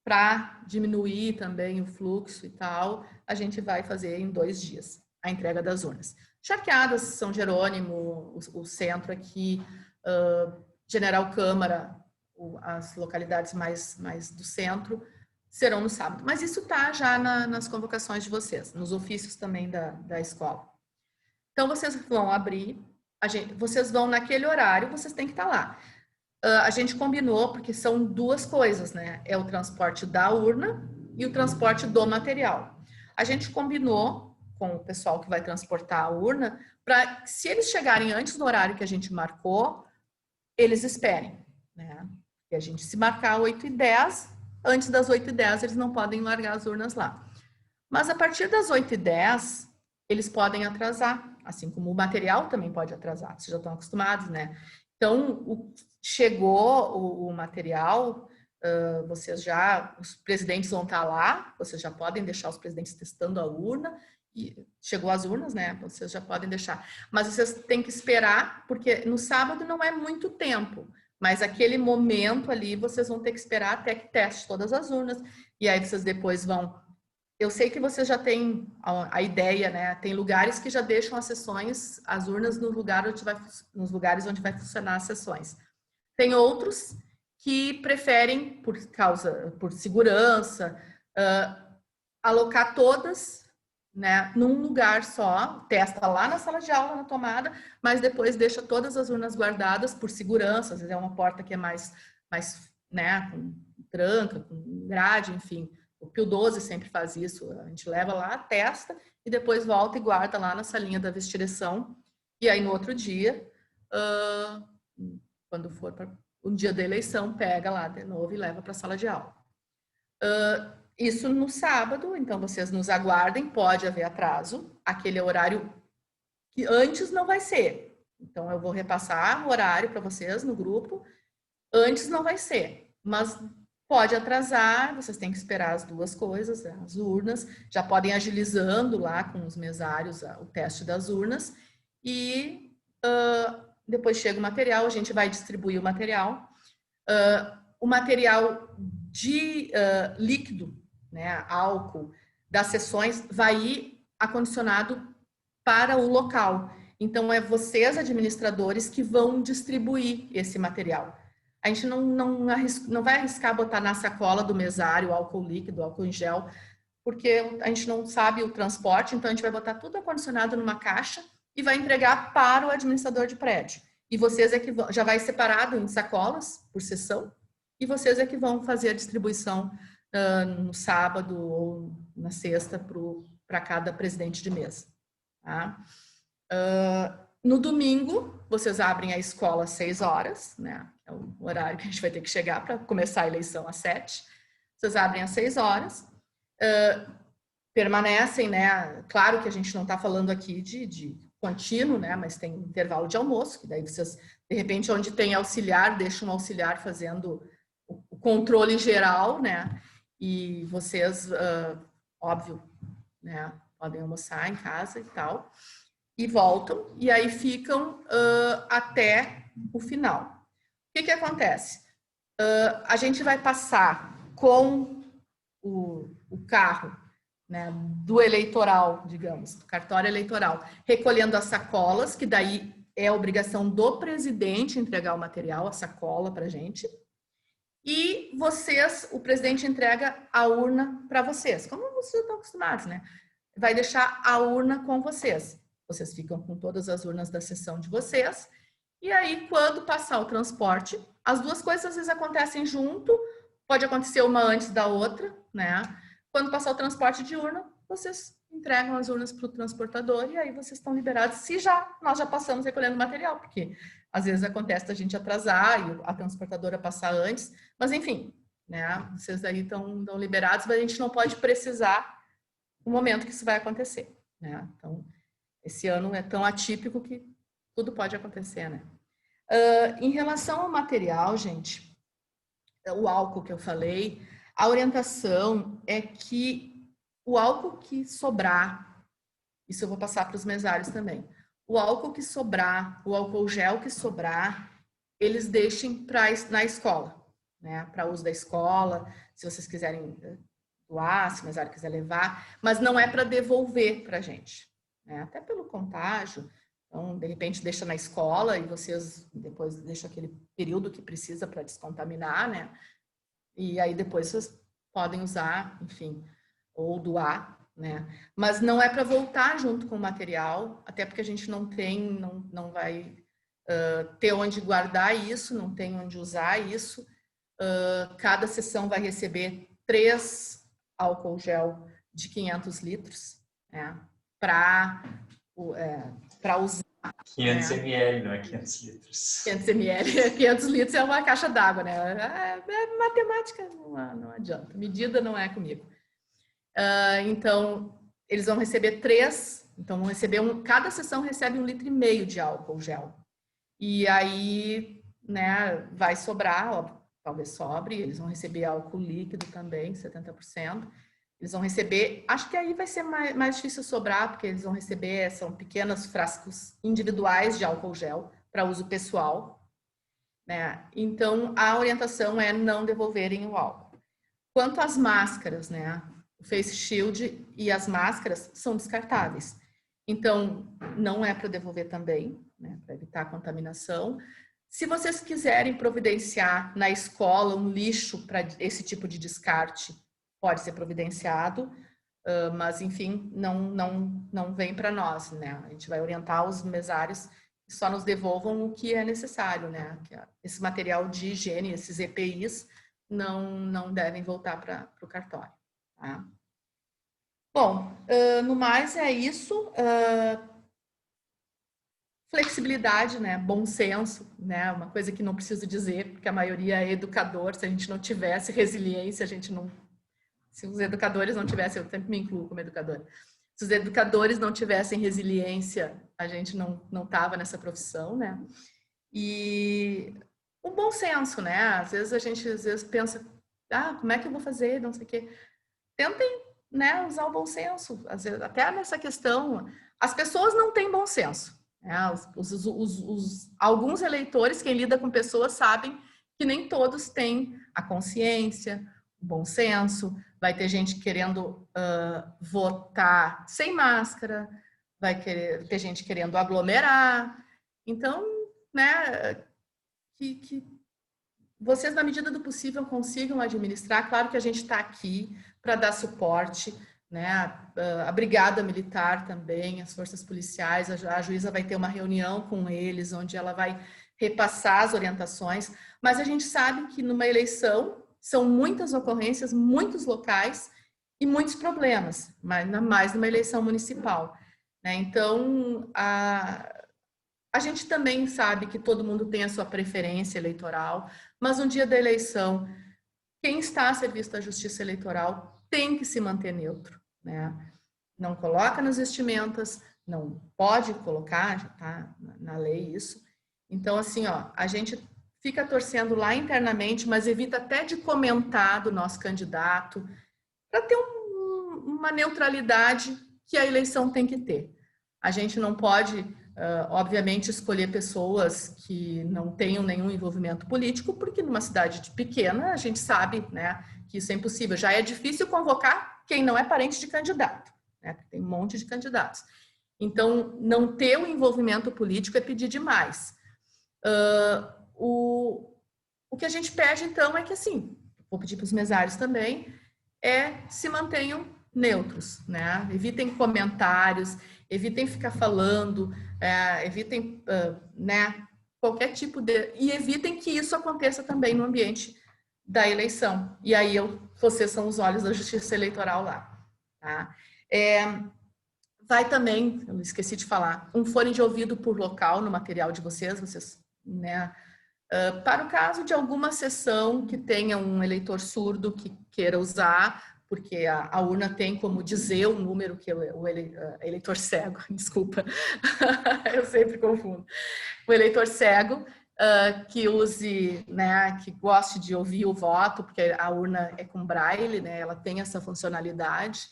S7: para diminuir também o fluxo e tal, a gente vai fazer em 2 dias a entrega das urnas. Charqueadas, São Jerônimo, o centro aqui, General Câmara, as localidades mais do centro, serão no sábado. Mas isso está já nas convocações de vocês, nos ofícios também da escola. Então, vocês vão abrir, vocês vão naquele horário, vocês têm que estar lá. A gente combinou, porque são 2 coisas, né? É o transporte da urna e o transporte do material. A gente combinou com o pessoal que vai transportar a urna, para se eles chegarem antes do horário que a gente marcou, eles esperem, né? E a gente se marcar 8h10, antes das 8h10 eles não podem largar as urnas lá. Mas a partir das 8h10, eles podem atrasar, assim como o material também pode atrasar, vocês já estão acostumados, né? Então, chegou o material, os presidentes vão estar lá, vocês já podem deixar os presidentes testando a urna, e chegou as urnas, né? Vocês já podem deixar. Mas vocês têm que esperar, porque no sábado não é muito tempo, mas aquele momento ali, vocês vão ter que esperar até que teste todas as urnas, e aí vocês depois vão... Eu sei que vocês já têm a ideia, né? Tem lugares que já deixam as sessões, as urnas nos lugares onde vai funcionar as sessões. Tem outros que preferem, por segurança, alocar todas, né, num lugar só, testa lá na sala de aula, na tomada, mas depois deixa todas as urnas guardadas por segurança. Às vezes é uma porta que é mais né, com tranca, com grade, enfim. O Pio 12 sempre faz isso, a gente leva lá, testa e depois volta e guarda lá na salinha da vice-direção. E aí no outro dia, quando for para o dia da eleição, pega lá de novo e leva para a sala de aula. Isso no sábado, então vocês nos aguardem, pode haver atraso, aquele horário que antes não vai ser. Então eu vou repassar o horário para vocês no grupo, antes não vai ser, mas pode atrasar, vocês têm que esperar as 2 coisas, as urnas, já podem agilizando lá com os mesários o teste das urnas, e depois chega o material, a gente vai distribuir o material. O material de líquido, né, álcool, das sessões, vai ir acondicionado para o local. Então, é vocês, administradores, que vão distribuir esse material. A gente não vai arriscar botar na sacola do mesário álcool líquido, álcool em gel, porque a gente não sabe o transporte, então a gente vai botar tudo acondicionado numa caixa e vai entregar para o administrador de prédio. E vocês é que vão, já vai separado em sacolas por sessão, e vocês é que vão fazer a distribuição no sábado ou na sexta para cada presidente de mesa. Tá? No domingo, vocês abrem a escola às 6 horas, né? É o horário que a gente vai ter que chegar para começar a eleição às 7. Vocês abrem às 6 horas, permanecem, né? Claro que a gente não está falando aqui de contínuo, né? Mas tem intervalo de almoço, que daí vocês, de repente, onde tem auxiliar, deixam um auxiliar fazendo o controle geral, né? E vocês, óbvio, né? Podem almoçar em casa e tal, e voltam, e aí ficam até o final. O que acontece? A gente vai passar com o carro, né, do eleitoral, digamos, do cartório eleitoral, recolhendo as sacolas, que daí é obrigação do presidente entregar o material, a sacola para a gente, e vocês, o presidente entrega a urna para vocês, como vocês estão acostumados, né? Vai deixar a urna com vocês. Vocês ficam com todas as urnas da sessão de vocês, e aí, quando passar o transporte, as duas coisas às vezes acontecem junto, pode acontecer uma antes da outra, né? Quando passar o transporte de urna, vocês entregam as urnas para o transportador e aí vocês estão liberados, se nós já passamos recolhendo material, porque às vezes acontece a gente atrasar e a transportadora passar antes, mas enfim, né? Vocês aí estão liberados, mas a gente não pode precisar o momento que isso vai acontecer, né? Então, esse ano é tão atípico que tudo pode acontecer, né? Em relação ao material, gente, o álcool que eu falei, a orientação é que o álcool que sobrar, isso eu vou passar para os mesários também, o álcool que sobrar, o álcool gel que sobrar, eles deixem na escola, né? Para uso da escola, se vocês quiserem doar, se o mesário quiser levar, mas não é para devolver para a gente, né? Até pelo contágio. Então, de repente, deixa na escola e vocês depois deixam aquele período que precisa para descontaminar, né? E aí depois vocês podem usar, enfim, ou doar, né? Mas não é para voltar junto com o material, até porque a gente não vai ter onde guardar isso, não tem onde usar isso. Cada sessão vai receber 3 álcool gel de 500 litros, né? Para usar.
S6: 500 ml, não é 500 litros.
S7: 500 ml, 500 litros é uma caixa d'água, né? Matemática não adianta, medida não é comigo. Então, eles vão receber 3, então vão receber cada sessão recebe 1,5 litro de álcool gel. E aí, né, vai sobrar, ó, talvez sobre, eles vão receber álcool líquido também, 70%. Eles vão receber, acho que aí vai ser mais difícil sobrar, porque eles vão receber, são pequenos frascos individuais de álcool gel para uso pessoal, né? Então, a orientação é não devolverem o álcool. Quanto às máscaras, né? O face shield e as máscaras são descartáveis. Então, não é para devolver também, né? Para evitar a contaminação. Se vocês quiserem providenciar na escola um lixo para esse tipo de descarte, pode ser providenciado, mas, enfim, não vem para nós, né? A gente vai orientar os mesários que só nos devolvam o que é necessário, né? Que esse material de higiene, esses EPIs, não devem voltar para o cartório, tá? Bom, no mais é isso. Flexibilidade, né? Bom senso, né? Uma coisa que não preciso dizer, porque a maioria é educador. Se a gente não tivesse resiliência, a gente não... Se os educadores não tivessem, eu sempre me incluo como educadora, se os educadores não tivessem resiliência, a gente não estava nessa profissão, né? E o bom senso, né? Às vezes a gente pensa, como é que eu vou fazer, não sei o quê. Tentem, né, usar o bom senso. Às vezes, até nessa questão, as pessoas não têm bom senso, né? Alguns eleitores, quem lida com pessoas, sabem que nem todos têm a consciência, o bom senso. Vai ter gente querendo votar sem máscara, vai ter gente querendo aglomerar. Então, né, que vocês, na medida do possível, consigam administrar. Claro que a gente está aqui para dar suporte, né? A brigada militar também, as forças policiais, a juíza vai ter uma reunião com eles, onde ela vai repassar as orientações, mas a gente sabe que numa eleição são muitas ocorrências, muitos locais e muitos problemas, mas ainda mais numa eleição municipal, né? Então, a gente também sabe que todo mundo tem a sua preferência eleitoral, mas no dia da eleição, quem está a serviço da justiça eleitoral tem que se manter neutro, né? Não coloca nas vestimentas, não pode colocar, já está na lei isso. Então, assim, ó, a gente fica torcendo lá internamente, mas evita até de comentar do nosso candidato, para ter uma neutralidade que a eleição tem que ter. A gente não pode, obviamente, escolher pessoas que não tenham nenhum envolvimento político, porque numa cidade pequena a gente sabe, né, que isso é impossível. Já é difícil convocar quem não é parente de candidato, né? Tem um monte de candidatos. Então, não ter o envolvimento político é pedir demais. O que a gente pede, então, é que, assim, vou pedir para os mesários também, se mantenham neutros, né? Evitem comentários, evitem ficar falando, evitem, né, qualquer tipo de... E evitem que isso aconteça também no ambiente da eleição. E aí, vocês são os olhos da justiça eleitoral lá, tá? Vai também, eu esqueci de falar, um fone de ouvido por local no material de vocês, né? Para o caso de alguma sessão que tenha um eleitor surdo que queira usar, porque a urna tem como dizer o número que o eleitor cego, desculpa, eu sempre confundo, o eleitor cego que use, né, que goste de ouvir o voto, porque a urna é com braille, né, ela tem essa funcionalidade.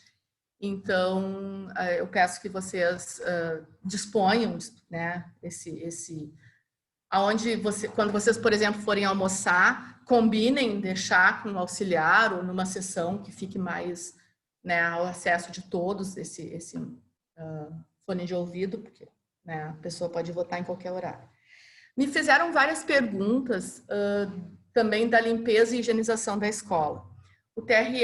S7: Então, eu peço que vocês disponham, né, quando vocês, por exemplo, forem almoçar, combinem deixar com um auxiliar ou numa sessão que fique mais, né, ao acesso de todos esse fone de ouvido, porque, né, a pessoa pode votar em qualquer horário. Me fizeram várias perguntas também da limpeza e higienização da escola. O TRE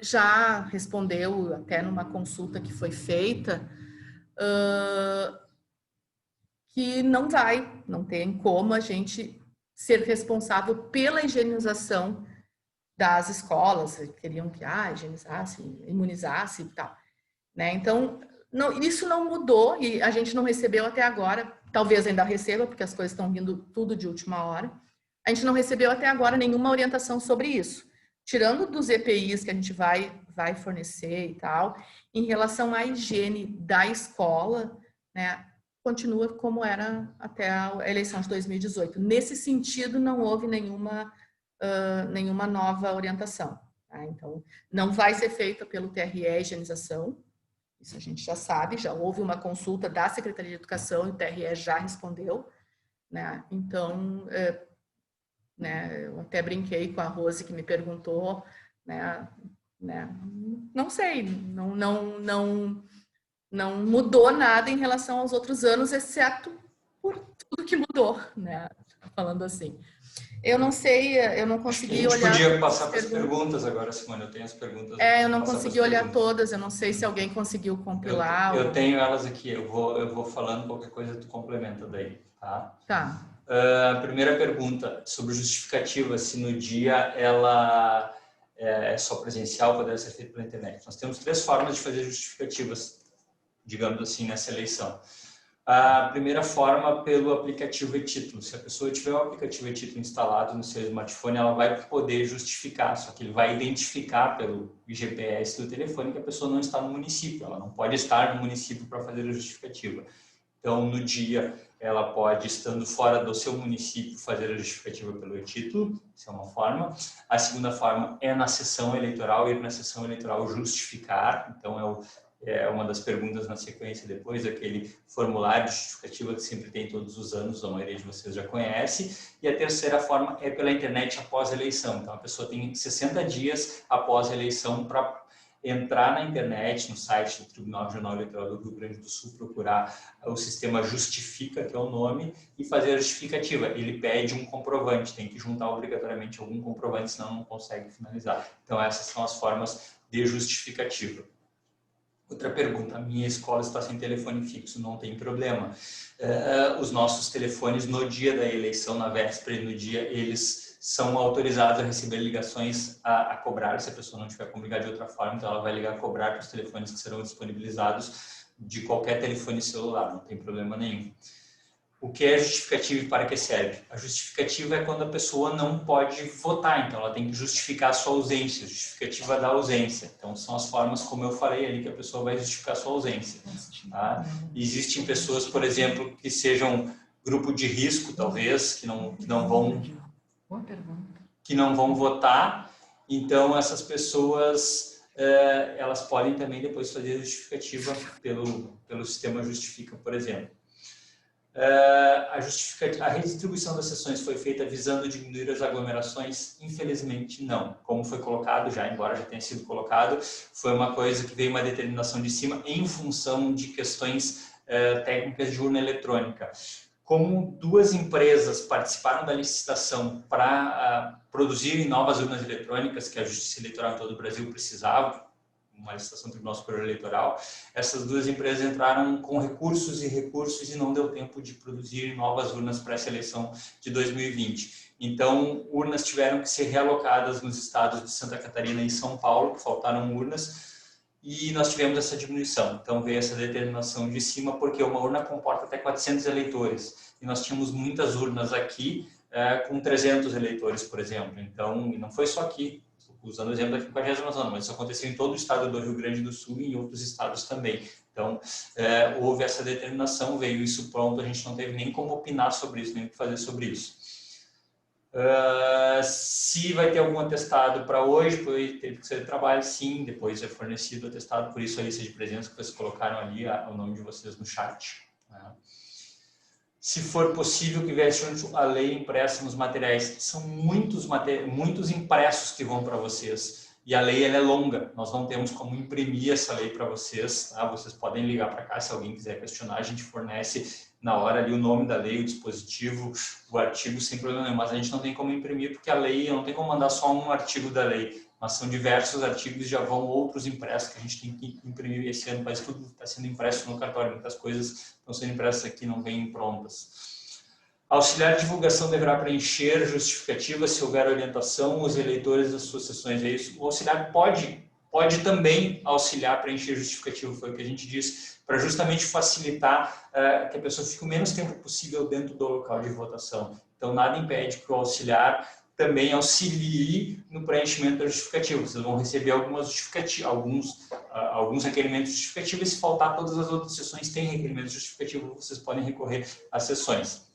S7: já respondeu, até numa consulta que foi feita, que não tem como a gente ser responsável pela higienização das escolas. Queriam que higienizasse, imunizasse e tal, né? Então, isso não mudou e a gente não recebeu até agora, talvez ainda receba, porque as coisas estão vindo tudo de última hora. A gente não recebeu até agora nenhuma orientação sobre isso. Tirando dos EPIs que a gente vai fornecer e tal, em relação à higiene da escola, né, continua como era até a eleição de 2018. Nesse sentido, não houve nenhuma nova orientação, tá? Então, não vai ser feita pelo TRE a higienização, isso a gente já sabe, já houve uma consulta da Secretaria de Educação e o TRE já respondeu, né? Então, né, eu até brinquei com a Rose que me perguntou, né, não sei, não mudou nada em relação aos outros anos, exceto por tudo que mudou, né, falando assim. Eu não sei, eu não consegui olhar...
S6: A gente podia passar para as perguntas agora, Simone, eu tenho as perguntas.
S7: Eu não consegui olhar todas, eu não sei se alguém conseguiu compilar.
S6: Eu tenho elas aqui, eu vou falando qualquer coisa, tu complementa daí, tá?
S7: Tá.
S6: A primeira pergunta, sobre justificativa, se no dia ela é só presencial, poderia ser feita pela internet. Nós temos 3 formas de fazer justificativas, digamos assim, nessa eleição. A primeira forma, pelo aplicativo e-título. Se a pessoa tiver o aplicativo e-título instalado no seu smartphone, ela vai poder justificar, só que ele vai identificar pelo GPS do telefone que a pessoa não está no município, ela não pode estar no município para fazer a justificativa. Então, no dia, ela pode, estando fora do seu município, fazer a justificativa pelo e-título, isso é uma forma. A segunda forma é na sessão eleitoral, ir na sessão eleitoral justificar, então é uma das perguntas na sequência depois, aquele formulário de justificativa que sempre tem todos os anos, a maioria de vocês já conhece. E a terceira forma é pela internet após a eleição. Então, a pessoa tem 60 dias após a eleição para entrar na internet, no site do Tribunal Regional Eleitoral do Rio Grande do Sul, procurar o sistema Justifica, que é o nome, e fazer a justificativa. Ele pede um comprovante, tem que juntar obrigatoriamente algum comprovante, senão não consegue finalizar. Então, essas são as formas de justificativa. Outra pergunta, a minha escola está sem telefone fixo, não tem problema. Os nossos telefones no dia da eleição, na véspera e no dia, eles são autorizados a receber ligações a cobrar, se a pessoa não tiver como ligar de outra forma, então ela vai ligar a cobrar para os telefones que serão disponibilizados de qualquer telefone celular, não tem problema nenhum. O que é justificativa e para que serve? A justificativa é quando a pessoa não pode votar, então ela tem que justificar a sua ausência, justificativa da ausência. Então são as formas, como eu falei ali, que a pessoa vai justificar a sua ausência. Tá? Existem pessoas, por exemplo, que sejam grupo de risco, talvez, que não vão votar, então essas pessoas elas podem também depois fazer a justificativa pelo sistema Justifica, por exemplo. A redistribuição das sessões foi feita visando diminuir as aglomerações? Infelizmente não. Como foi colocado já, embora já tenha sido colocado, foi uma coisa que veio uma determinação de cima em função de questões técnicas de urna eletrônica. Como 2 empresas participaram da licitação para produzirem novas urnas eletrônicas, que a Justiça Eleitoral em todo o Brasil precisava, uma licitação do Tribunal Superior Eleitoral, essas 2 empresas entraram com recursos e não deu tempo de produzir novas urnas para essa eleição de 2020. Então, urnas tiveram que ser realocadas nos estados de Santa Catarina e São Paulo, que faltaram urnas, e nós tivemos essa diminuição. Então, veio essa determinação de cima, porque uma urna comporta até 400 eleitores, e nós tínhamos muitas urnas aqui com 300 eleitores, por exemplo. Então, e não foi só aqui, usando o exemplo da 50ª zona, mas isso aconteceu em todo o estado do Rio Grande do Sul e em outros estados também. Então, houve essa determinação, veio isso pronto, a gente não teve nem como opinar sobre isso, nem o que fazer sobre isso. Se vai ter algum atestado para hoje, teve que ser de trabalho, sim, depois é fornecido o atestado, por isso a lista de presença que vocês colocaram ali, o nome de vocês no chat. Se for possível que viesse a lei impressa nos materiais, são muitos impressos que vão para vocês. E a lei ela é longa, nós não temos como imprimir essa lei para vocês. Tá? Vocês podem ligar para cá se alguém quiser questionar, a gente fornece na hora ali o nome da lei, o dispositivo, o artigo sem problema nenhum. Mas a gente não tem como imprimir porque a lei, não tem como mandar só um artigo da lei. Mas são diversos artigos e já vão outros impressos que a gente tem que imprimir esse ano, mas tudo está sendo impresso no cartório, muitas coisas estão sendo impressas aqui, não vêm prontas. Auxiliar de divulgação deverá preencher justificativa se houver orientação os eleitores das suas sessões. É isso. O auxiliar pode também auxiliar preencher justificativa, foi o que a gente disse, para justamente facilitar que a pessoa fique o menos tempo possível dentro do local de votação. Então, nada impede que o auxiliar também auxilie no preenchimento da justificativa. Vocês vão receber alguns requerimentos justificativos e se faltar todas as outras sessões têm requerimentos justificativos, vocês podem recorrer às sessões.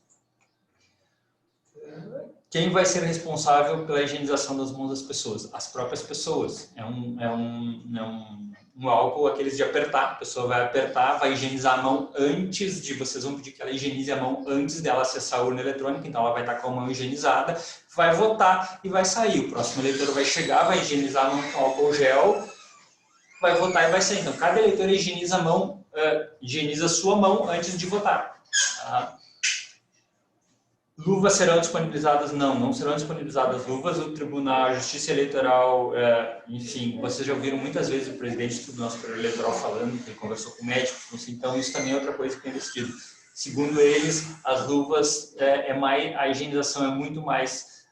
S6: Quem vai ser responsável pela higienização das mãos das pessoas? As próprias pessoas. É um álcool, aqueles de apertar. A pessoa vai apertar, vai higienizar a mão antes de... Vocês vão pedir que ela higienize a mão antes dela acessar a urna eletrônica, então ela vai estar com a mão higienizada, vai votar e vai sair. O próximo eleitor vai chegar, vai higienizar a mão com álcool gel, vai votar e vai sair. Então, cada eleitor higieniza a mão, higieniza a sua mão antes de votar. Tá? Luvas serão disponibilizadas? Não serão disponibilizadas luvas. O Tribunal de Justiça Eleitoral, enfim, vocês já ouviram muitas vezes o presidente do Tribunal Superior Eleitoral falando, que ele conversou com médicos, então isso também é outra coisa que tem decidido. Segundo eles, as luvas, a higienização é muito mais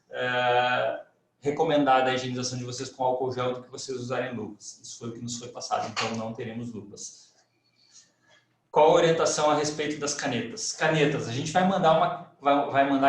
S6: recomendada, a higienização de vocês com álcool gel do que vocês usarem luvas. Isso foi o que nos foi passado, então não teremos luvas. Qual a orientação a respeito das canetas? Canetas, a gente vai mandar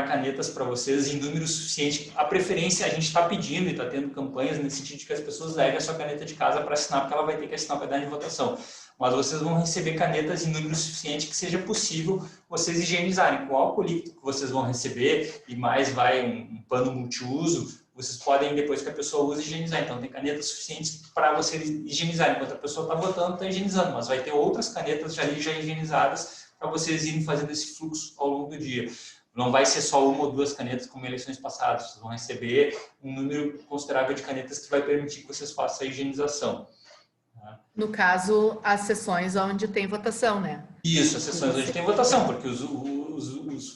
S6: canetas para vocês em número suficiente. A preferência, a gente está pedindo e está tendo campanhas nesse sentido de que as pessoas levem a sua caneta de casa para assinar, porque ela vai ter que assinar o caderno de votação. Mas vocês vão receber canetas em número suficiente que seja possível vocês higienizarem. Com o álcool líquido que vocês vão receber e mais vai um pano multiuso, vocês podem, depois que a pessoa usa, higienizar. Então, tem canetas suficientes para vocês higienizarem. Enquanto a pessoa está votando, está higienizando. Mas vai ter outras canetas já higienizadas para vocês irem fazendo esse fluxo ao longo do dia. Não vai ser só uma ou duas canetas como em eleições passadas. Vocês vão receber um número considerável de canetas que vai permitir que vocês façam a higienização.
S7: No caso, as sessões onde tem votação, né?
S6: Isso, as sessões onde tem votação, porque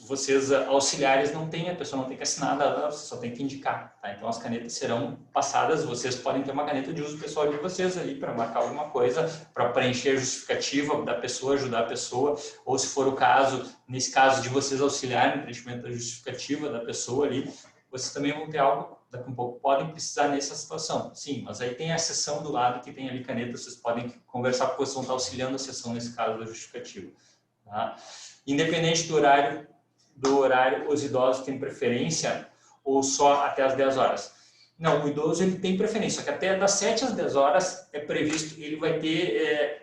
S6: vocês auxiliares não tem, a pessoa não tem que assinar nada, você só tem que indicar, tá? Então as canetas serão passadas, vocês podem ter uma caneta de uso pessoal de vocês ali para marcar alguma coisa, para preencher a justificativa da pessoa, ajudar a pessoa, ou se for o caso, nesse caso de vocês auxiliarem no preenchimento da justificativa da pessoa ali, vocês também vão ter algo, daqui a um pouco, podem precisar nessa situação. Sim, mas aí tem a sessão do lado que tem ali caneta, vocês podem conversar porque vocês vão estar auxiliando a sessão nesse caso da justificativa. Tá? Independente do horário, os idosos têm preferência ou só até as 10 horas? Não, o idoso ele tem preferência, só que até das 7 às 10 horas é previsto, ele vai ter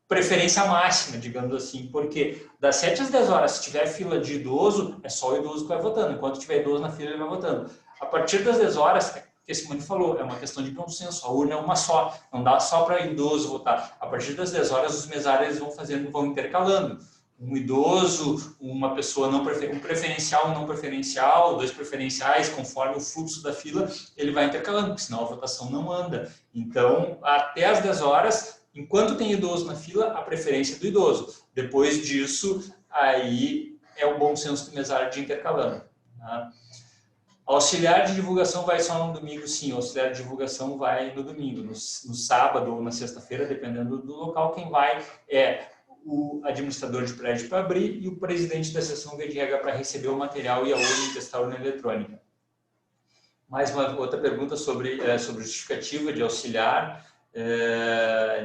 S6: preferência máxima, digamos assim, porque das 7 às 10 horas, se tiver fila de idoso, é só o idoso que vai votando, enquanto tiver idoso na fila, ele vai votando. A partir das 10 horas, que a Simone falou, é uma questão de bom senso, a urna é uma só, não dá só para idoso votar. A partir das 10 horas, os mesários vão intercalando. Um idoso, uma pessoa não um preferencial, um não preferencial, 2 preferenciais, conforme o fluxo da fila, ele vai intercalando, porque senão a votação não anda. Então, até as 10 horas, enquanto tem idoso na fila, a preferência é do idoso. Depois disso, aí é o bom senso do mesário de intercalando. Tá? Auxiliar de divulgação vai só no domingo, sim. Auxiliar de divulgação vai no domingo. No sábado ou na sexta-feira, dependendo do local, quem vai é o administrador de prédio para abrir e o presidente da sessão via de regra para receber o material e a urna e testar a urna eletrônica. Mais uma outra pergunta sobre justificativa de auxiliar.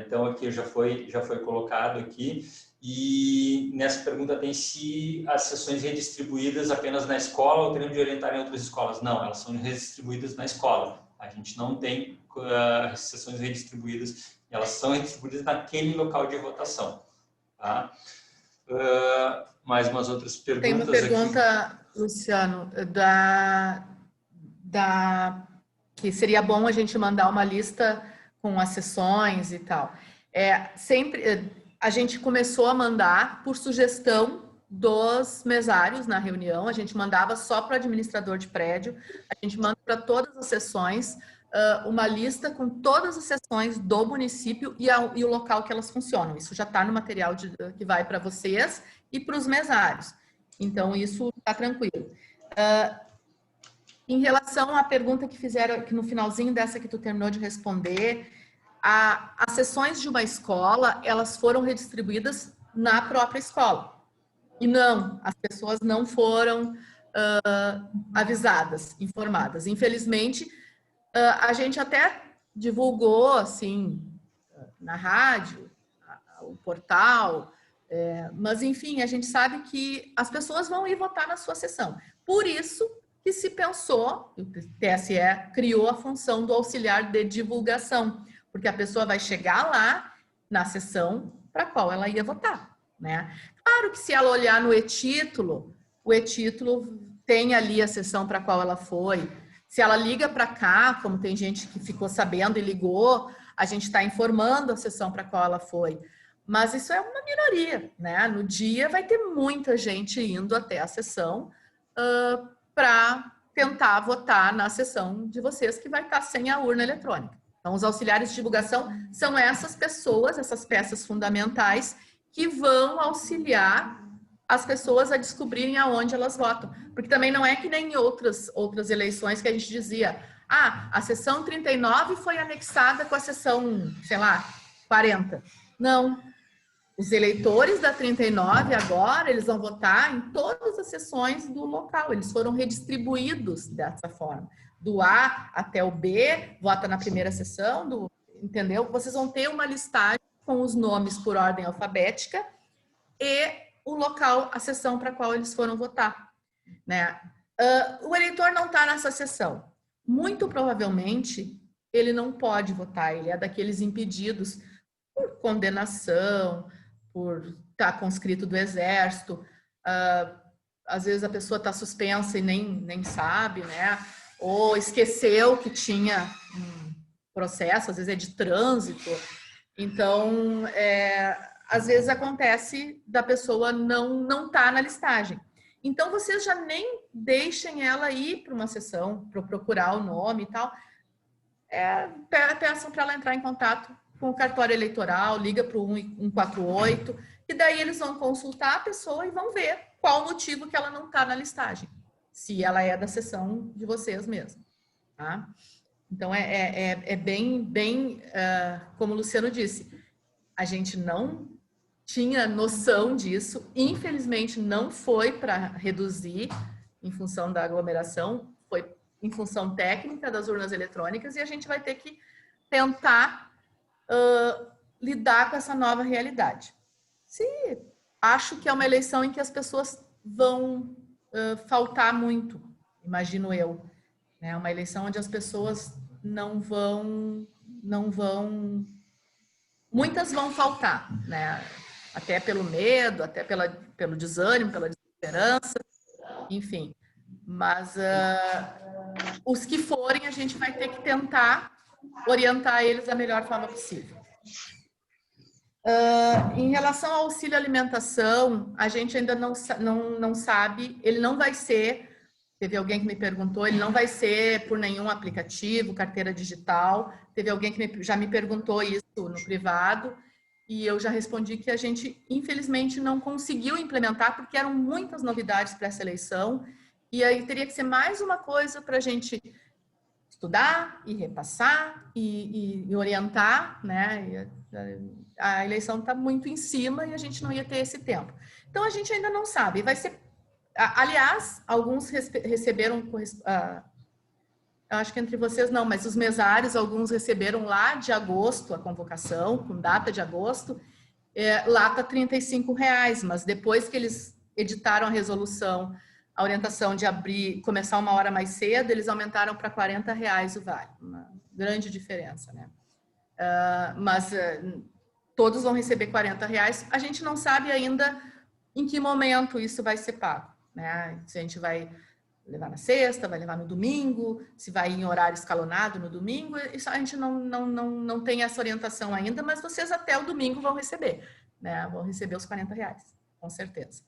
S6: Então, aqui já foi colocado aqui. E nessa pergunta tem se as sessões redistribuídas apenas na escola ou teriam de orientar em outras escolas. Não, elas são redistribuídas na escola. A gente não tem sessões redistribuídas, elas são redistribuídas naquele local de votação. Tá? Mais umas outras perguntas.
S7: Tem uma pergunta, aqui. Luciano, que seria bom a gente mandar uma lista com as sessões e tal. A gente começou a mandar por sugestão dos mesários na reunião, a gente mandava só para o administrador de prédio, a gente manda para todas as sessões uma lista com todas as sessões do município e o local que elas funcionam. Isso já está no material que vai para vocês e para os mesários. Então, isso está tranquilo. Em relação à pergunta que fizeram, que no finalzinho dessa que tu terminou de responder, as sessões de uma escola, elas foram redistribuídas na própria escola. E não, as pessoas não foram avisadas, informadas. Infelizmente, a gente até divulgou, assim, na rádio, o portal, mas, enfim, a gente sabe que as pessoas vão ir votar na sua sessão. Por isso que se pensou, o TSE criou a função do auxiliar de divulgação, porque a pessoa vai chegar lá na sessão para a qual ela ia votar, né? Claro que se ela olhar no e-título, o e-título tem ali a sessão para a qual ela foi. Se ela liga para cá, como tem gente que ficou sabendo e ligou, a gente está informando a sessão para a qual ela foi. Mas isso é uma minoria, né? No dia vai ter muita gente indo até a sessão para tentar votar na sessão de vocês, que vai estar sem a urna eletrônica. Então, os auxiliares de divulgação são essas pessoas, essas peças fundamentais que vão auxiliar as pessoas a descobrirem aonde elas votam. Porque também não é que nem em outras eleições que a gente dizia, a sessão 39 foi anexada com a sessão, sei lá, 40. Não. Os eleitores da 39 agora, eles vão votar em todas as sessões do local. Eles foram redistribuídos dessa forma. Do A até o B, vota na primeira sessão, entendeu? Vocês vão ter uma listagem com os nomes por ordem alfabética e o local, a sessão para a qual eles foram votar, né? O eleitor não está nessa sessão. Muito provavelmente, ele não pode votar. Ele é daqueles impedidos por condenação, por estar conscrito do exército. Às vezes a pessoa está suspensa e nem sabe, né? Ou esqueceu que tinha um processo, às vezes é de trânsito. Então, às vezes acontece da pessoa não estar na listagem. Então, vocês já nem deixem ela ir para uma sessão, para procurar o nome e tal. Peçam para ela entrar em contato com o cartório eleitoral, liga para o 148, e daí eles vão consultar a pessoa e vão ver qual o motivo que ela não está na listagem, se ela é da seção de vocês mesmo. Tá? Então, é bem como o Luciano disse, a gente não tinha noção disso, infelizmente não foi para reduzir em função da aglomeração, foi em função técnica das urnas eletrônicas, e a gente vai ter que tentar lidar com essa nova realidade. Acho que é uma eleição em que as pessoas vão faltar muito, imagino eu. É uma eleição onde as pessoas não vão, muitas vão faltar, né? Até pelo medo, até pelo desânimo, pela desesperança, enfim. Mas os que forem, a gente vai ter que tentar orientar eles da melhor forma possível. Em relação ao auxílio alimentação, a gente ainda não sabe, ele não vai ser, teve alguém que me perguntou, ele não vai ser por nenhum aplicativo, carteira digital, teve alguém que já me perguntou isso no privado, e eu já respondi que a gente, infelizmente, não conseguiu implementar, porque eram muitas novidades para essa eleição, e aí teria que ser mais uma coisa para a gente estudar e repassar e orientar, né? A eleição está muito em cima e a gente não ia ter esse tempo. Então, a gente ainda não sabe. Vai ser... Aliás, alguns receberam... acho que entre vocês não, mas os mesários, alguns receberam lá de agosto a convocação, com data de agosto. Lá está R$35, mas depois que eles editaram a resolução, a orientação de começar 1 hora mais cedo, eles aumentaram para R$40 o vale. Uma grande diferença, né? Mas todos vão receber R$40. A gente não sabe ainda em que momento isso vai ser pago, né? Se a gente vai levar na sexta, vai levar no domingo, se vai em horário escalonado no domingo, isso a gente não tem essa orientação ainda, mas vocês até o domingo vão receber, né? Vão receber os R$40, com certeza.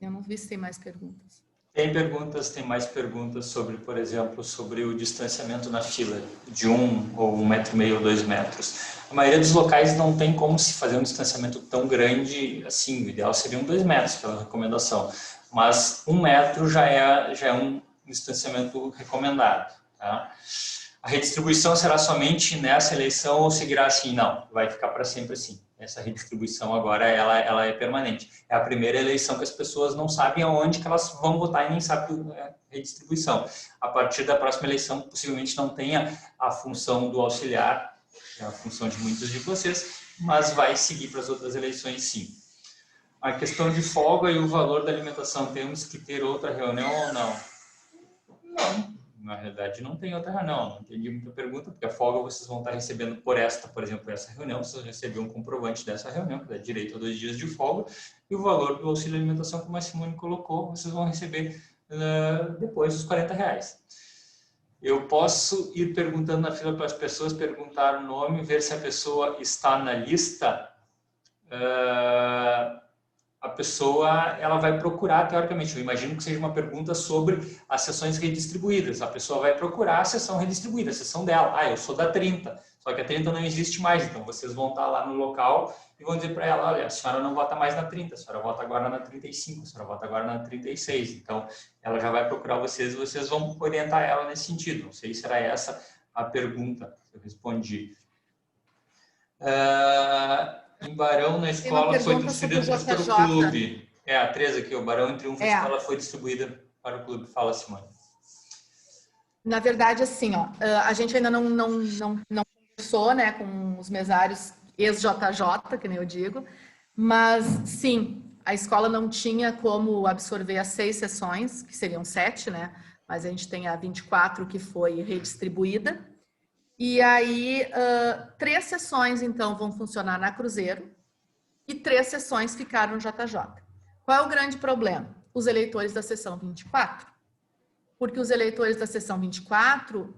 S7: Eu não vi se tem mais perguntas.
S6: Tem perguntas, tem mais perguntas sobre, por exemplo, sobre o distanciamento na fila de 1 ou 1,5 metro ou 2 metros. A maioria dos locais não tem como se fazer um distanciamento tão grande assim, o ideal seriam 2 metros pela recomendação, mas 1 metro já é um distanciamento recomendado. Tá? A redistribuição será somente nessa eleição ou seguirá assim? Não, vai ficar para sempre assim. Essa redistribuição agora, ela é permanente. É a primeira eleição que as pessoas não sabem aonde que elas vão votar e nem sabem a redistribuição. A partir da próxima eleição, possivelmente não tenha a função do auxiliar, é a função de muitos de vocês, mas vai seguir para as outras eleições sim. A questão de folga e o valor da alimentação, temos que ter outra reunião ou não? Não. Na realidade, não tem outra reunião, não entendi muita pergunta, porque a folga vocês vão estar recebendo por exemplo, essa reunião, vocês receberam um comprovante dessa reunião, que dá direito a 2 dias de folga, e o valor do auxílio alimentação, como a Simone colocou, vocês vão receber depois os R$40. Eu posso ir perguntando na fila para as pessoas, perguntar o nome, ver se a pessoa está na lista. A pessoa ela vai procurar, teoricamente, eu imagino que seja uma pergunta sobre as sessões redistribuídas. A pessoa vai procurar a sessão redistribuída, a sessão dela. Eu sou da 30, só que a 30 não existe mais, então vocês vão estar lá no local e vão dizer para ela, olha, a senhora não vota mais na 30, a senhora vota agora na 35, a senhora vota agora na 36. Então, ela já vai procurar vocês e vocês vão orientar ela nesse sentido. Não sei se era essa a pergunta que eu respondi. Em Barão, na escola, foi distribuída para o clube. A 13 aqui, o Barão em Triunfo, a escola foi distribuída para o clube. Fala, Simone.
S7: Na verdade, assim, a gente ainda não conversou, né, com os mesários ex-JJ, que nem eu digo, mas, sim, a escola não tinha como absorver as 6 sessões, que seriam 7, né, mas a gente tem a 24 que foi redistribuída. E aí, 3 sessões, então, vão funcionar na Cruzeiro e 3 sessões ficaram no JJ. Qual é o grande problema? Os eleitores da sessão 24. Porque os eleitores da sessão 24,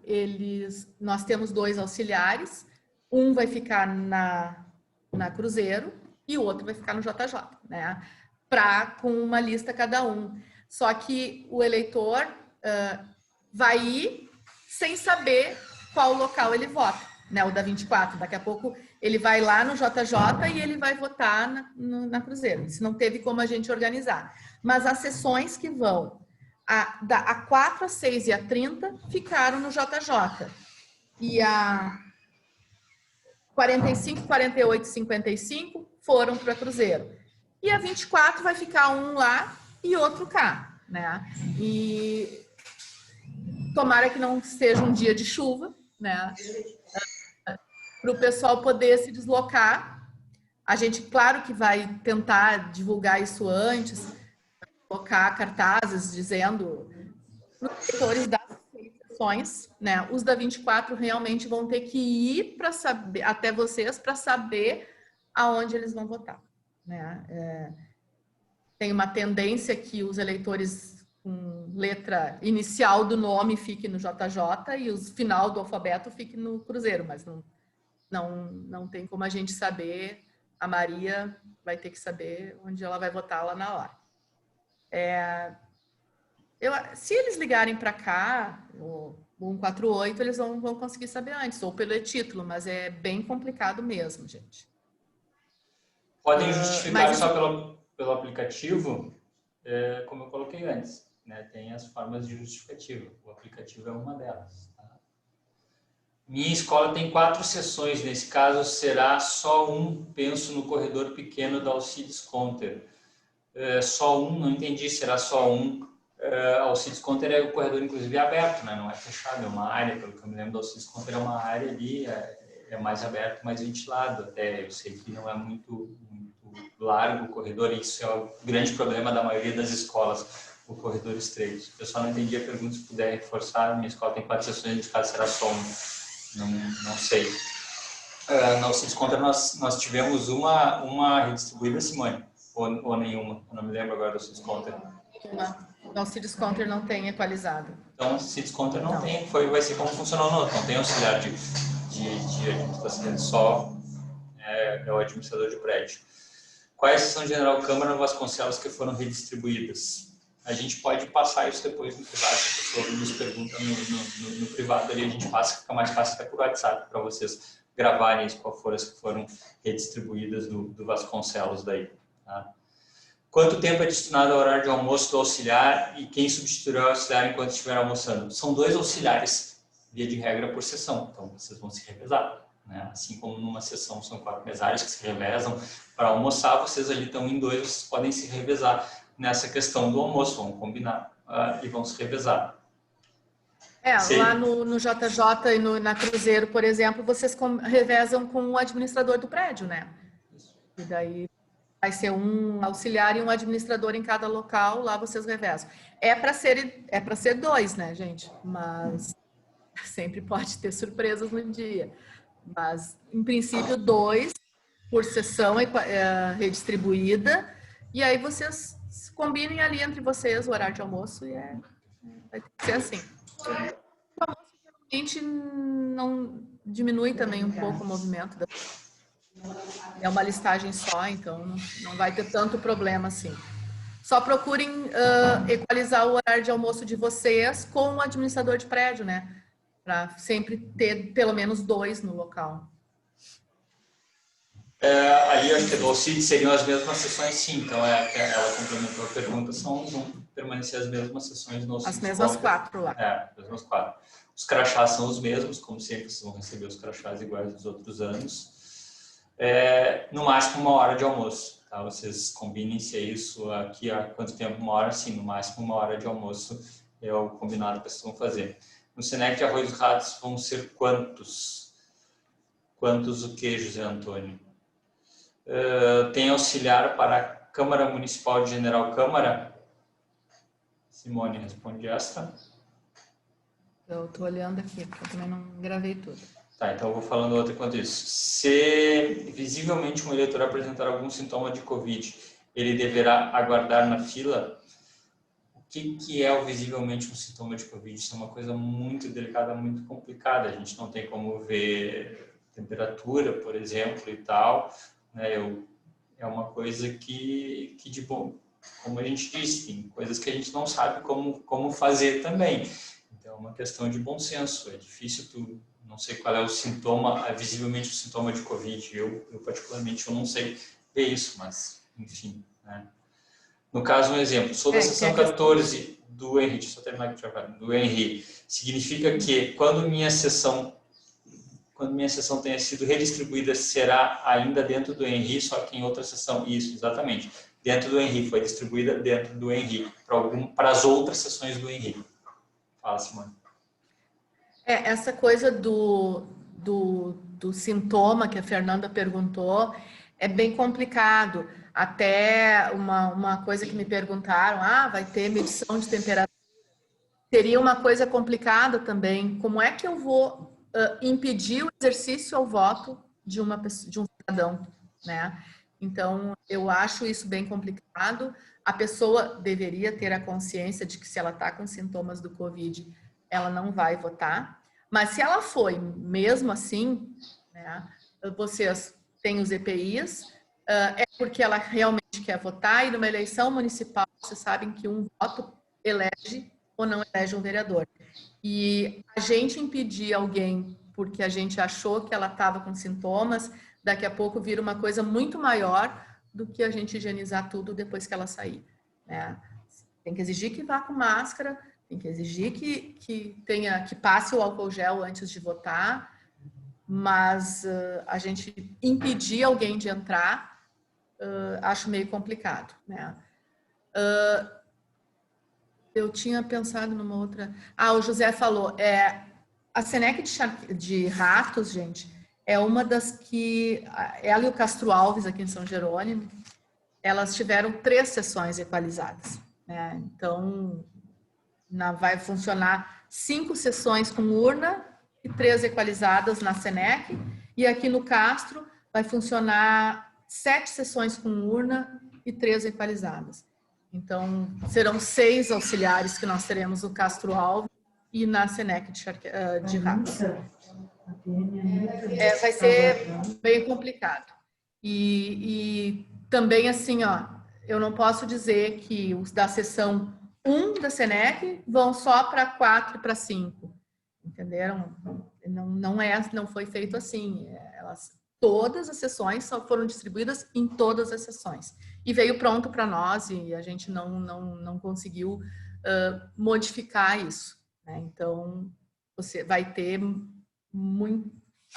S7: nós temos 2 auxiliares, um vai ficar na Cruzeiro e o outro vai ficar no JJ, né? Com uma lista cada um. Só que o eleitor vai ir sem saber qual local ele vota. né, o da 24. Daqui a pouco ele vai lá no JJ e ele vai votar na Cruzeiro. Isso não teve como a gente organizar. Mas as sessões que vão a 4, a 6 e a 30 ficaram no JJ. E a 45, 48 e 55 foram para Cruzeiro. E a 24 vai ficar um lá e outro cá, né? E tomara que não seja um dia de chuva, né? Para o pessoal poder se deslocar. A gente, claro que vai tentar divulgar isso antes, colocar cartazes dizendo para os eleitores das sessões, né? Os da 24 realmente vão ter que ir para saber, até vocês, para saber aonde eles vão votar, né? Tem uma tendência que os eleitores com letra inicial do nome fiquem no JJ e o final do alfabeto fique no Cruzeiro, mas não tem como a gente saber. A Maria vai ter que saber onde ela vai votar lá na hora. Se eles ligarem para cá, o 148, eles vão conseguir saber antes, ou pelo título, mas é bem complicado mesmo, gente.
S6: Podem justificar só pelo aplicativo, como eu coloquei antes, né? Tem as formas de justificativa. O aplicativo é uma delas. Tá? Minha escola tem 4 sessões, nesse caso será só um, penso no corredor pequeno da Alcides Conter. Só um, não entendi, será só um. Alcides Conter é o corredor, inclusive, aberto, né? Não é fechado, é uma área, pelo que eu me lembro, da Alcides Conter é uma área ali, é mais aberto, mais ventilado. Até eu sei que não é muito largo o corredor, e isso é o grande problema da maioria das escolas, o corredor estreito. Eu só não entendi a pergunta, se puder reforçar. Minha escola tem 4 sessões, nesse caso será só um. Não sei. Na Alcides Conter nós tivemos uma redistribuída, Simone, ou nenhuma, eu não me lembro agora da Alcides Conter.
S7: Não, Alcides Conter não tem atualizado.
S6: Então, Alcides Conter não tem, vai ser como funcionou no outro, não tem auxiliar de administração, só é o administrador de prédio. Quais são General Câmara Vasconcelos que foram redistribuídas? A gente pode passar isso depois no privado, se a pessoa nos pergunta no privado ali, a gente passa, fica mais fácil até por WhatsApp para vocês gravarem isso, qual foram as que foram redistribuídas do Vasconcelos daí. Tá? Quanto tempo é destinado ao horário de almoço do auxiliar e quem substituirá o auxiliar enquanto estiver almoçando? São 2 auxiliares, via de regra, por sessão, então vocês vão se revezar. Né? Assim como numa sessão são 4 mesários que se revezam para almoçar, vocês ali estão em 2, vocês podem se revezar nessa questão do almoço, vão combinar e vão se revezar.
S7: Lá no JJ e na Cruzeiro, por exemplo, vocês revezam com o administrador do prédio, né? E daí vai ser um auxiliar e um administrador em cada local, lá vocês revezam. É para ser 2, né, gente? Mas sempre pode ter surpresas no dia. Mas, em princípio, 2 por sessão redistribuída. E aí vocês combinem ali entre vocês o horário de almoço e vai ter que ser assim. O almoço geralmente não diminui também um pouco o movimento. É uma listagem só, então não vai ter tanto problema assim. Só procurem equalizar o horário de almoço de vocês com o administrador de prédio, né? Para sempre ter pelo menos 2 no local.
S6: Ali, acho que do Alcides seriam as mesmas sessões, sim. Então, ela complementou a pergunta, vão permanecer as mesmas sessões no Alcides.
S7: As mesmas 4 lá.
S6: As mesmas 4. Os crachás são os mesmos, como sempre, vocês vão receber os crachás iguais dos outros anos. No máximo, 1 hora de almoço. Tá? Vocês combinem se é isso aqui, há quanto tempo? 1 hora? Sim, no máximo 1 hora de almoço é o combinado que vocês vão fazer. No Senec de Arroio dos Ratos vão ser quantos? Quantos o que, José Antônio? Tem auxiliar para a Câmara Municipal de General Câmara? Simone, responde esta.
S7: Eu estou olhando aqui, porque eu também não gravei tudo.
S6: Tá, então eu vou falando outra enquanto isso. Se visivelmente um eleitor apresentar algum sintoma de Covid, ele deverá aguardar na fila? O que é o visivelmente um sintoma de Covid? Isso é uma coisa muito delicada, muito complicada. A gente não tem como ver temperatura, por exemplo, e tal. Né? É uma coisa que de bom, como a gente disse, tem coisas que a gente não sabe como fazer também. Então, é uma questão de bom senso. É difícil tu não sei qual é o sintoma, visivelmente o sintoma de Covid. Eu particularmente, eu não sei ver isso, mas, enfim, né? No caso, um exemplo, sobre a seção 14 do Henri, deixa eu só terminar aqui, do Henri, significa que quando minha seção tenha sido redistribuída, será ainda dentro do Henri, só que em outra seção. Isso, exatamente. Dentro do Henri, foi distribuída dentro do Henri, para as outras seções do Henri. Fala, Simone.
S7: Essa coisa do sintoma que a Fernanda perguntou é bem complicado. Até uma coisa que me perguntaram, vai ter medição de temperatura. Seria uma coisa complicada também. Como é que eu vou impedir o exercício ao voto de um cidadão, né? Então, eu acho isso bem complicado. A pessoa deveria ter a consciência de que se ela está com sintomas do Covid, ela não vai votar. Mas se ela foi mesmo assim, né, vocês têm os EPIs, é porque ela realmente quer votar, e numa eleição municipal, vocês sabem que um voto elege ou não elege um vereador. E a gente impedir alguém porque a gente achou que ela estava com sintomas, daqui a pouco vira uma coisa muito maior do que a gente higienizar tudo depois que ela sair, né? Tem que exigir que vá com máscara, tem que exigir que passe o álcool gel antes de votar, mas a gente impedir alguém de entrar, acho meio complicado, né? Eu tinha pensado numa outra... o José falou, a Senec de Ratos, gente, é uma das que... Ela e o Castro Alves, aqui em São Jerônimo, elas tiveram 3 sessões equalizadas, né? Então, vai funcionar 5 sessões com urna e 3 equalizadas na Senec, e aqui no Castro vai funcionar 7 sessões com urna e 3 equalizadas. Então, serão 6 auxiliares que nós teremos no Castro Alves e na Senec de Ratos. Vai ser bem complicado. E também, assim, eu não posso dizer que os da sessão 1 da Senec vão só para 4 e para 5. Entenderam? Não foi feito assim. Todas as sessões foram distribuídas em todas as sessões. E veio pronto para nós e a gente não conseguiu modificar isso, né? Então, você vai ter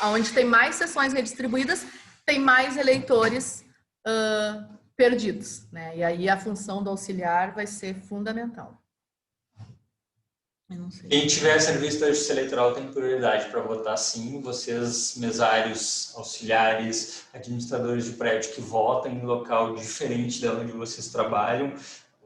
S7: onde tem mais sessões redistribuídas, tem mais eleitores perdidos, né? E aí a função do auxiliar vai ser fundamental.
S6: Quem tiver serviço da Justiça Eleitoral tem prioridade para votar, sim. Vocês, mesários, auxiliares, administradores de prédio que votam em local diferente de onde vocês trabalham,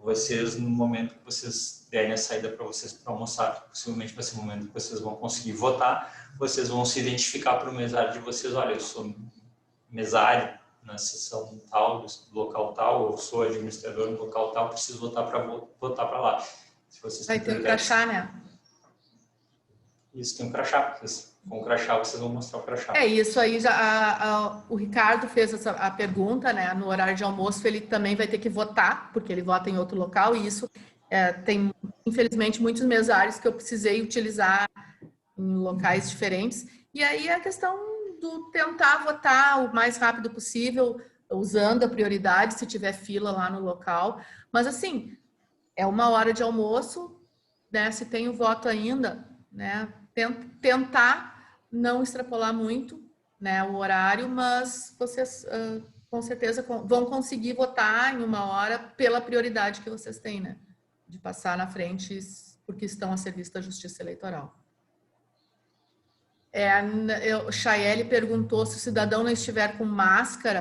S6: vocês, no momento que vocês derem a saída para vocês para almoçar, possivelmente vai ser o momento que vocês vão conseguir votar, vocês vão se identificar para o mesário de vocês. Olha, eu sou mesário na seção tal, do local tal, eu sou administrador no local tal, preciso votar para lá. Se vocês
S7: vai ter um crachá, né?
S6: Isso, tem um crachá. Com o crachá, vocês vão mostrar o crachá.
S7: Isso aí, o Ricardo fez a pergunta, né? No horário de almoço, ele também vai ter que votar, porque ele vota em outro local, e isso tem, infelizmente, muitos mesários que eu precisei utilizar em locais diferentes. E aí a questão do tentar votar o mais rápido possível, usando a prioridade, se tiver fila lá no local. Mas, assim, é 1 hora de almoço, né? Se tem o voto ainda, né? Tentar não extrapolar muito, né, o horário, mas vocês com certeza vão conseguir votar em 1 hora pela prioridade que vocês têm, né? De passar na frente porque estão a serviço da Justiça Eleitoral. Chayeli perguntou se o cidadão não estiver com máscara,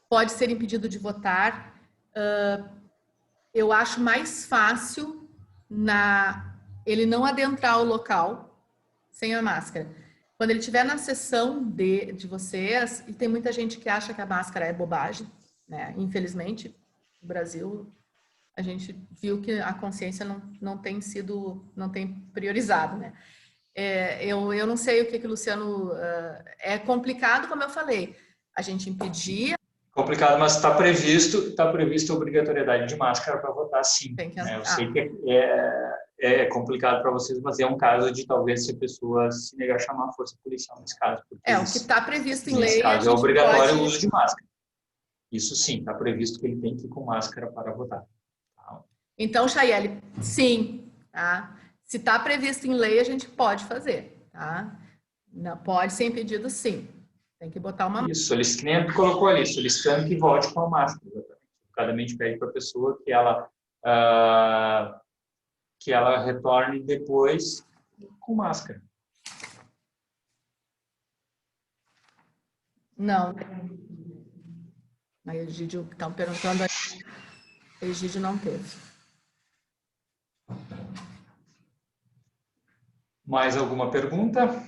S7: pode ser impedido de votar. Eu acho mais fácil ele não adentrar o local sem a máscara. Quando ele estiver na sessão de vocês, e tem muita gente que acha que a máscara é bobagem, né? Infelizmente, no Brasil, a gente viu que a consciência não tem priorizado, né? Eu não sei o que o Luciano... é complicado, como eu falei. A gente impedia...
S6: Complicado, mas está previsto a obrigatoriedade de máscara para votar, sim.
S7: Tem que...
S6: Eu sei que é complicado para vocês, mas é um caso de talvez se a pessoa se negar a chamar a força policial nesse caso.
S7: O que está previsto em lei...
S6: Nesse caso é obrigatório o uso de máscara. Isso sim, está previsto que ele tem que ir com máscara para votar. Tá?
S7: Então, Chayeli, sim, tá? Se está previsto em lei, a gente pode fazer, tá? Não, pode ser impedido, sim. Tem que botar uma
S6: máscara. Isso, que nem a colocou ali, solicitando que vote com a máscara. Exatamente. Cada pede para a pessoa que ela retorne depois com máscara.
S7: Não. A Egídio, estão perguntando, a Egídio não teve.
S6: Mais alguma pergunta?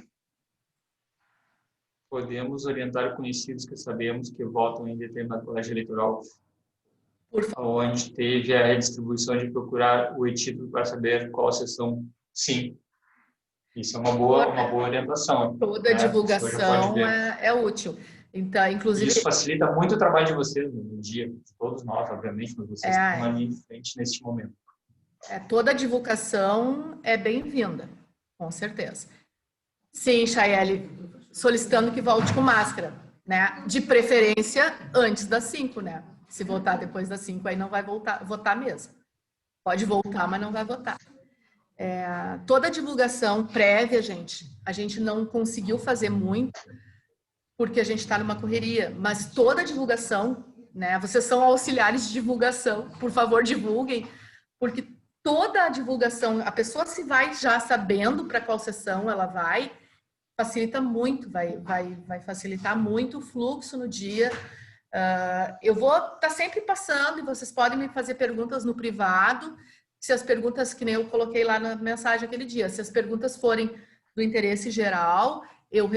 S6: Podemos orientar conhecidos que sabemos que votam em determinado colégio eleitoral, onde teve a redistribuição de procurar o e-título para saber qual sessão? Sim. Isso é uma boa orientação.
S7: Toda divulgação é útil. Então, inclusive...
S6: Isso facilita muito o trabalho de vocês no dia, de todos nós, obviamente, mas vocês estão ali em frente neste momento.
S7: Toda divulgação é bem-vinda, com certeza. Sim, Chayeli, solicitando que volte com máscara, né? De preferência antes das 5, né? Se votar depois das 5, aí não vai votar mesmo. Pode voltar, mas não vai votar. Toda divulgação prévia, a gente não conseguiu fazer muito, porque a gente está numa correria, mas toda divulgação, né? Vocês são auxiliares de divulgação, por favor, divulguem, porque toda a divulgação, a pessoa se vai já sabendo para qual sessão ela vai, facilita muito, vai facilitar muito o fluxo no dia. Eu vou estar sempre passando e vocês podem me fazer perguntas no privado, se as perguntas, que nem eu coloquei lá na mensagem aquele dia, se as perguntas forem do interesse geral, eu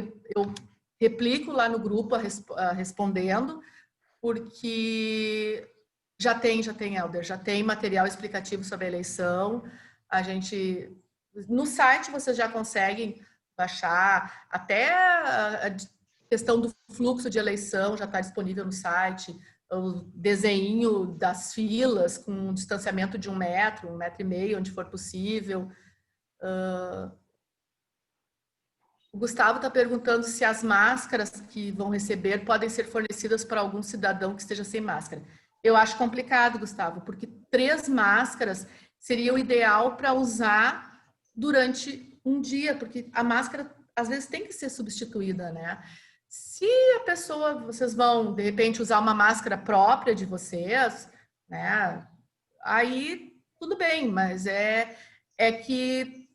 S7: replico lá no grupo respondendo, porque já tem, Helder, já tem material explicativo sobre a eleição. A gente, no site vocês já conseguem baixar, até a questão do fluxo de eleição já está disponível no site, o desenho das filas com distanciamento de 1 metro, 1,5 metros, onde for possível. O Gustavo está perguntando se as máscaras que vão receber podem ser fornecidas para algum cidadão que esteja sem máscara. Eu acho complicado, Gustavo, porque 3 máscaras seria o ideal para usar durante um dia, porque a máscara às vezes tem que ser substituída, né? Se a pessoa, vocês vão de repente usar uma máscara própria de vocês, né? Aí tudo bem, mas é que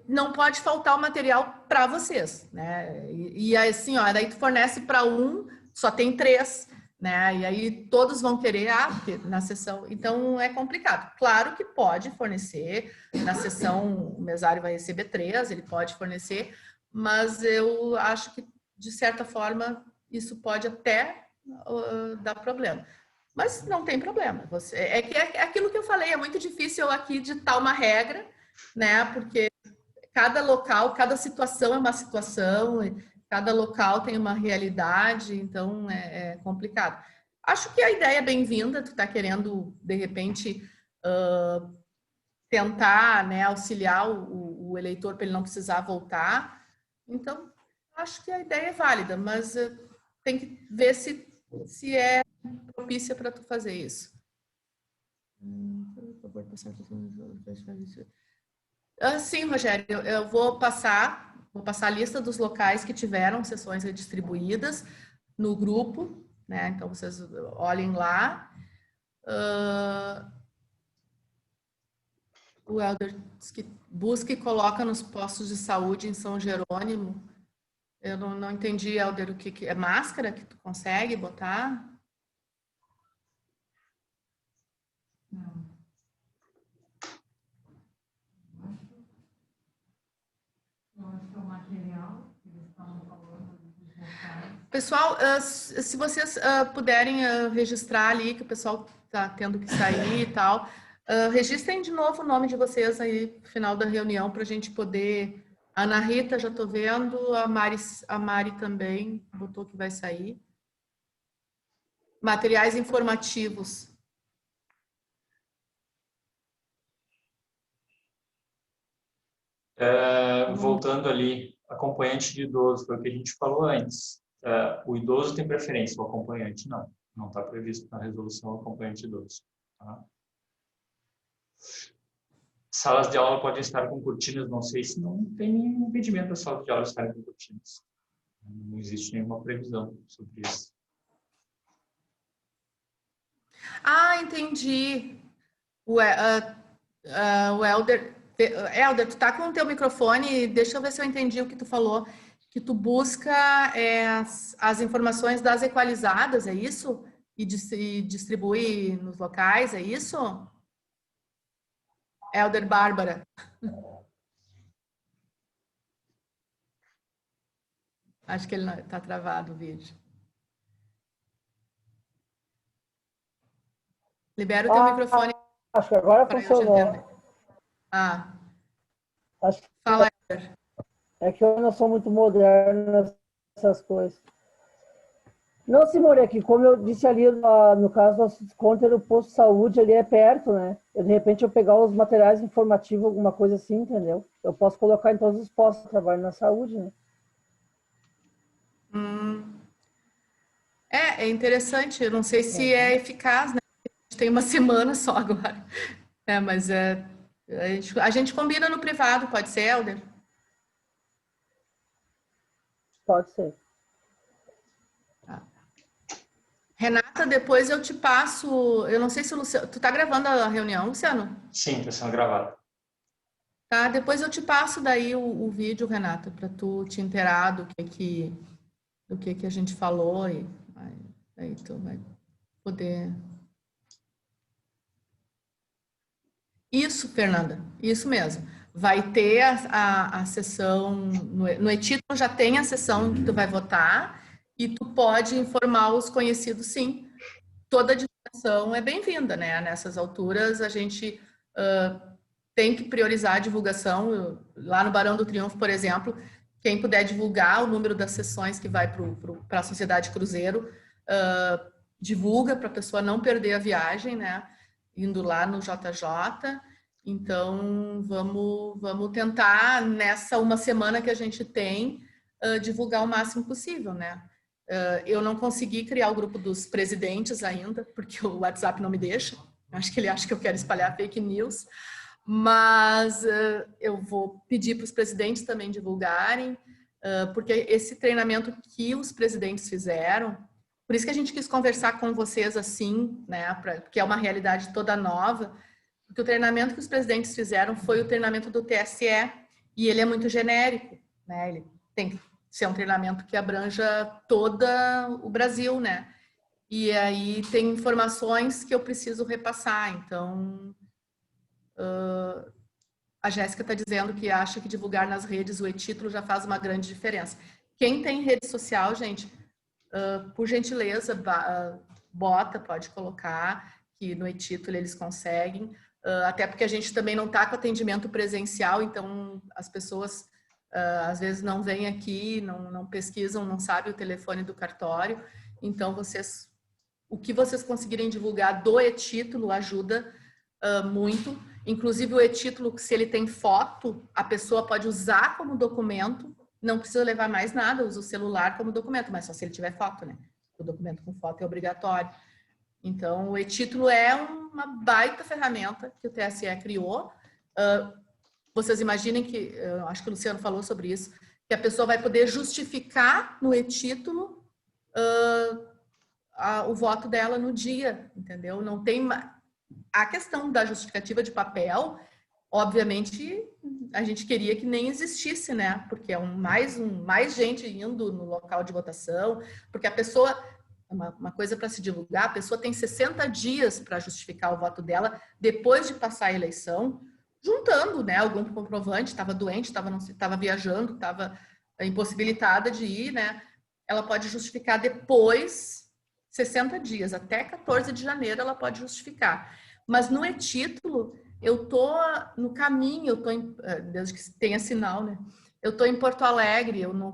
S7: não pode faltar o material para vocês, né? E assim, ó, daí tu fornece para um, só tem 3, né? E aí todos vão querer na sessão, então é complicado. Claro que pode fornecer, na sessão o mesário vai receber 3, ele pode fornecer, mas eu acho que de certa forma isso pode até dar problema. Mas não tem problema. É aquilo que eu falei, é muito difícil aqui ditar uma regra, né? Porque cada local, cada situação é uma situação, cada local tem uma realidade, então é complicado. Acho que a ideia é bem-vinda, tu está querendo, de repente, tentar, né, auxiliar o eleitor para ele não precisar voltar. Então, acho que a ideia é válida, mas tem que ver se é propícia para tu fazer isso. Sim, Rogério, eu vou passar a lista dos locais que tiveram sessões redistribuídas no grupo, né? Então, vocês olhem lá. O Helder diz que busca e coloca nos postos de saúde em São Jerônimo. Eu não entendi, Helder, o que é máscara que tu consegue botar? Não. Pessoal, se vocês puderem registrar ali, que o pessoal está tendo que sair e tal, registrem de novo o nome de vocês aí no final da reunião para a gente poder... A Ana Rita, já estou vendo, a Mari também botou que vai sair. Materiais informativos.
S6: Voltando ali, acompanhante de idoso, foi o que a gente falou antes. O idoso tem preferência, o acompanhante não. Não está previsto na resolução o acompanhante idoso. Tá? Salas de aula podem estar com cortinas, não sei se não tem nenhum impedimento das salas de aula estarem com cortinas. Não existe nenhuma previsão sobre isso.
S7: Ah, entendi. O Helder, tu tá com o teu microfone, deixa eu ver se eu entendi o que tu falou. Que tu busca as informações das equalizadas, é isso? E distribui nos locais, é isso? Helder Bárbara. Acho que ele está travado o vídeo. Libera o teu microfone.
S12: Acho que agora funcionou. Acho que
S7: fala, Helder.
S12: É que eu não sou muito moderno nessas coisas. Não, Simone, é que como eu disse ali, no caso do nosso desconto, o posto de saúde ali é perto, né? De repente eu pegar os materiais informativos, alguma coisa assim, entendeu? Eu posso colocar em todos os postos de trabalho na saúde, né?
S7: É interessante, eu não sei se é eficaz, né? A gente tem uma semana só agora. Mas a gente combina no privado, pode ser, Helder?
S12: Pode ser.
S7: Renata, depois eu te passo, eu não sei se o Luciano, tu tá gravando a reunião, Luciano?
S6: Sim, está sendo gravado.
S7: Tá, depois eu te passo daí o vídeo, Renata, para tu te inteirar do que a gente falou e aí tu vai poder... Isso, Fernanda, isso mesmo. Vai ter a sessão, no e-título já tem a sessão que tu vai votar e tu pode informar os conhecidos, sim. Toda divulgação é bem-vinda, né? Nessas alturas a gente tem que priorizar a divulgação. Lá no Barão do Triunfo, por exemplo, quem puder divulgar o número das sessões que vai para a Sociedade Cruzeiro, divulga para a pessoa não perder a viagem, né? Indo lá no JJ. Então, vamos tentar, nessa uma semana que a gente tem, divulgar o máximo possível, né? Eu não consegui criar o grupo dos presidentes ainda, porque o WhatsApp não me deixa. Acho que ele acha que eu quero espalhar fake news. Mas eu vou pedir para os presidentes também divulgarem, porque esse treinamento que os presidentes fizeram, por isso que a gente quis conversar com vocês assim, né? Porque é uma realidade toda nova. Porque o treinamento que os presidentes fizeram foi o treinamento do TSE e ele é muito genérico, né? Ele tem que ser um treinamento que abranja todo o Brasil, né? E aí tem informações que eu preciso repassar. Então, a Jéssica está dizendo que acha que divulgar nas redes o e-título já faz uma grande diferença. Quem tem rede social, gente, por gentileza, pode colocar que no e-título eles conseguem. Até porque a gente também não está com atendimento presencial, então as pessoas às vezes não vêm aqui, não pesquisam, não sabem o telefone do cartório. Então, o que vocês conseguirem divulgar do e-título ajuda muito. Inclusive, o e-título, se ele tem foto, a pessoa pode usar como documento, não precisa levar mais nada, usa o celular como documento, mas só se ele tiver foto, né? O documento com foto é obrigatório. Então, o e-título é uma baita ferramenta que o TSE criou. Vocês imaginem que, acho que o Luciano falou sobre isso, que a pessoa vai poder justificar no e-título o voto dela no dia, entendeu? Não tem... A questão da justificativa de papel, obviamente, a gente queria que nem existisse, né? Porque é mais gente indo no local de votação, porque a pessoa... Uma coisa para se divulgar, a pessoa tem 60 dias para justificar o voto dela depois de passar a eleição, juntando, né, algum comprovante, estava doente, estava viajando, estava impossibilitada de ir, né? Ela pode justificar depois 60 dias, até 14 de janeiro ela pode justificar. Mas no e-título, eu tô no caminho, desde que tenha sinal, né? Eu estou em Porto Alegre, eu não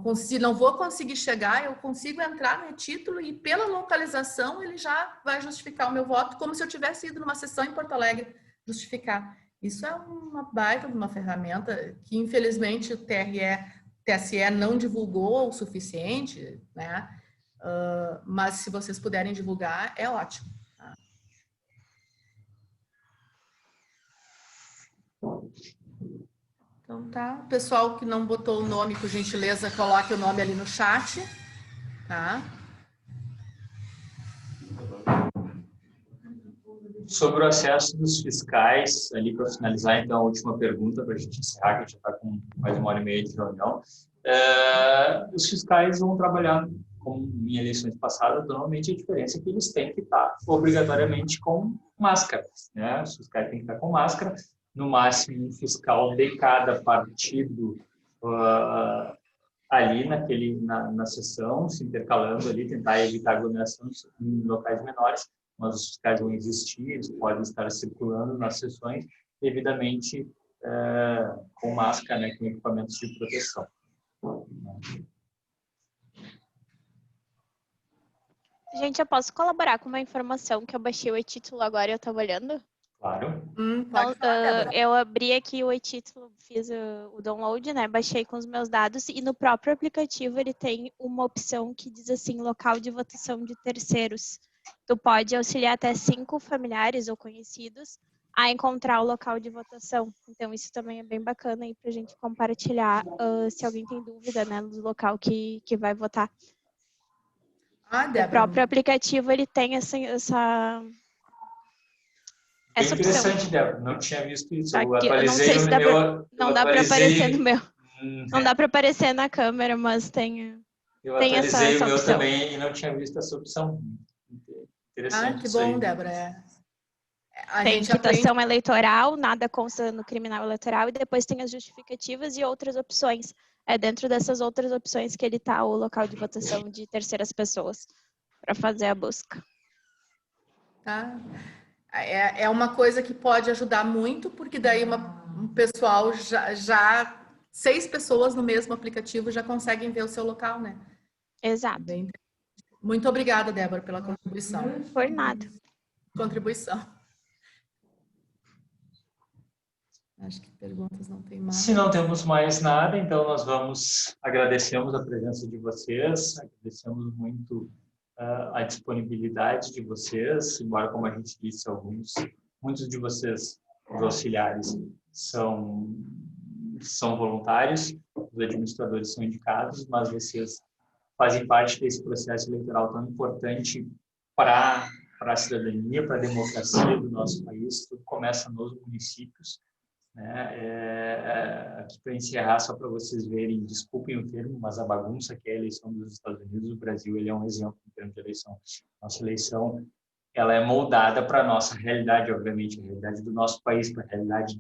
S7: vou conseguir chegar, eu consigo entrar no e-título e pela localização ele já vai justificar o meu voto, como se eu tivesse ido numa sessão em Porto Alegre justificar. Isso é uma baita de uma ferramenta que, infelizmente, o TSE não divulgou o suficiente, né? Mas se vocês puderem divulgar, é ótimo. Tá? Então tá, pessoal que não botou o nome, por gentileza, coloque o nome ali no chat, tá?
S6: Sobre o acesso dos fiscais, ali para finalizar, então, a última pergunta para a gente encerrar, que a gente já está com mais 1h30 de reunião. Os fiscais vão trabalhar, como em eleições passadas, normalmente a diferença é que eles têm que estar obrigatoriamente com máscara, né? Os fiscais têm que estar com máscara, no máximo um fiscal de cada partido ali na sessão, se intercalando ali, tentar evitar aglomeração em locais menores, mas os fiscais vão existir, eles podem estar circulando nas sessões, devidamente com máscara, né, com equipamentos de proteção.
S11: Gente, eu posso colaborar com uma informação que eu baixei o e-título agora e eu estava olhando?
S6: Claro.
S11: Então, eu abri aqui o e-título, fiz o download, né? Baixei com os meus dados e no próprio aplicativo ele tem uma opção que diz assim, local de votação de terceiros. Tu pode auxiliar até 5 familiares ou conhecidos a encontrar o local de votação. Então, isso também é bem bacana aí pra gente compartilhar se alguém tem dúvida, né, do local que vai votar. O próprio aplicativo, ele tem essa
S6: Bem interessante,
S11: opção.
S6: Débora. Não tinha visto isso.
S11: Aqui,
S6: Eu atualizei
S11: não sei se dá não dá para aparecer no meu. Não dá para aparecer na câmera, mas tem essa
S6: atualizei o meu
S11: opção.
S6: também e não tinha visto essa opção. Interessante.
S7: Que bom, Débora.
S11: Tem quitação eleitoral, nada consta no criminal eleitoral, e depois tem as justificativas e outras opções. É dentro dessas outras opções que ele está o local de votação de terceiras pessoas para fazer a busca.
S7: Tá. É uma coisa que pode ajudar muito, porque daí um pessoal já 6 pessoas no mesmo aplicativo já conseguem ver o seu local, né?
S11: Exato.
S7: Muito obrigada, Débora, pela contribuição.
S11: Por nada.
S7: Contribuição. Acho que perguntas não tem mais.
S6: Se não temos mais nada, então nós agradecemos a presença de vocês, agradecemos muito a disponibilidade de vocês, embora, como a gente disse, muitos de vocês, os auxiliares, são voluntários, os administradores são indicados, mas vocês fazem parte desse processo eleitoral tão importante para a cidadania, para a democracia do nosso país. Tudo começa nos municípios. Aqui para encerrar, só para vocês verem, desculpem o termo, mas a bagunça que é a eleição dos Estados Unidos, o Brasil, ele é um exemplo em termos de eleição. Nossa eleição, ela é moldada para a nossa realidade, obviamente, a realidade do nosso país, para a realidade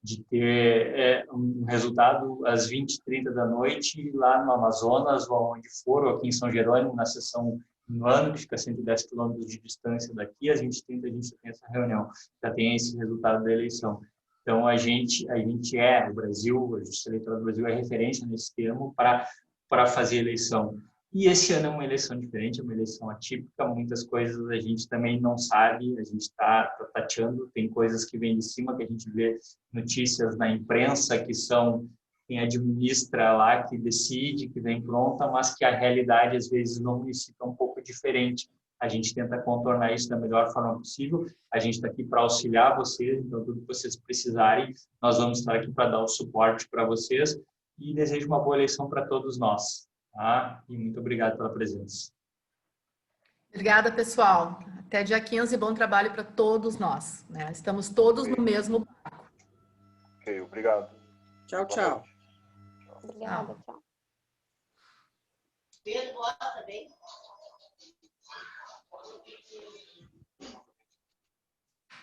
S6: de ter um resultado às 20h30 da noite, lá no Amazonas, ou onde for, ou aqui em São Jerônimo, na sessão no ano, que fica a 110 quilômetros de distância daqui, às 20h30 a gente já tem essa reunião, já tem esse resultado da eleição. Então, o Brasil, a Justiça Eleitoral do Brasil é referência nesse termo para fazer eleição. E esse ano é uma eleição diferente, é uma eleição atípica, muitas coisas a gente também não sabe, a gente está tateando, tem coisas que vêm de cima, que a gente vê notícias na imprensa, que são quem administra lá, que decide, que vem pronta, mas que a realidade, às vezes, no município é um pouco diferente. A gente tenta contornar isso da melhor forma possível. A gente está aqui para auxiliar vocês, então tudo que vocês precisarem, nós vamos estar aqui para dar o suporte para vocês e desejo uma boa eleição para todos nós. Tá? E muito obrigado pela presença.
S7: Obrigada, pessoal. Até dia 15, bom trabalho para todos nós. Né? Estamos todos no mesmo barco.
S13: Ok, obrigado.
S2: Tchau, tchau.
S11: Obrigada, tchau.
S2: Pedro, bota bem.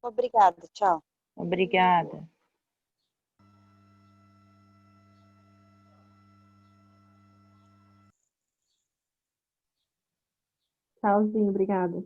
S14: Obrigada, tchau.
S15: Obrigada.
S8: Tchauzinho, obrigada.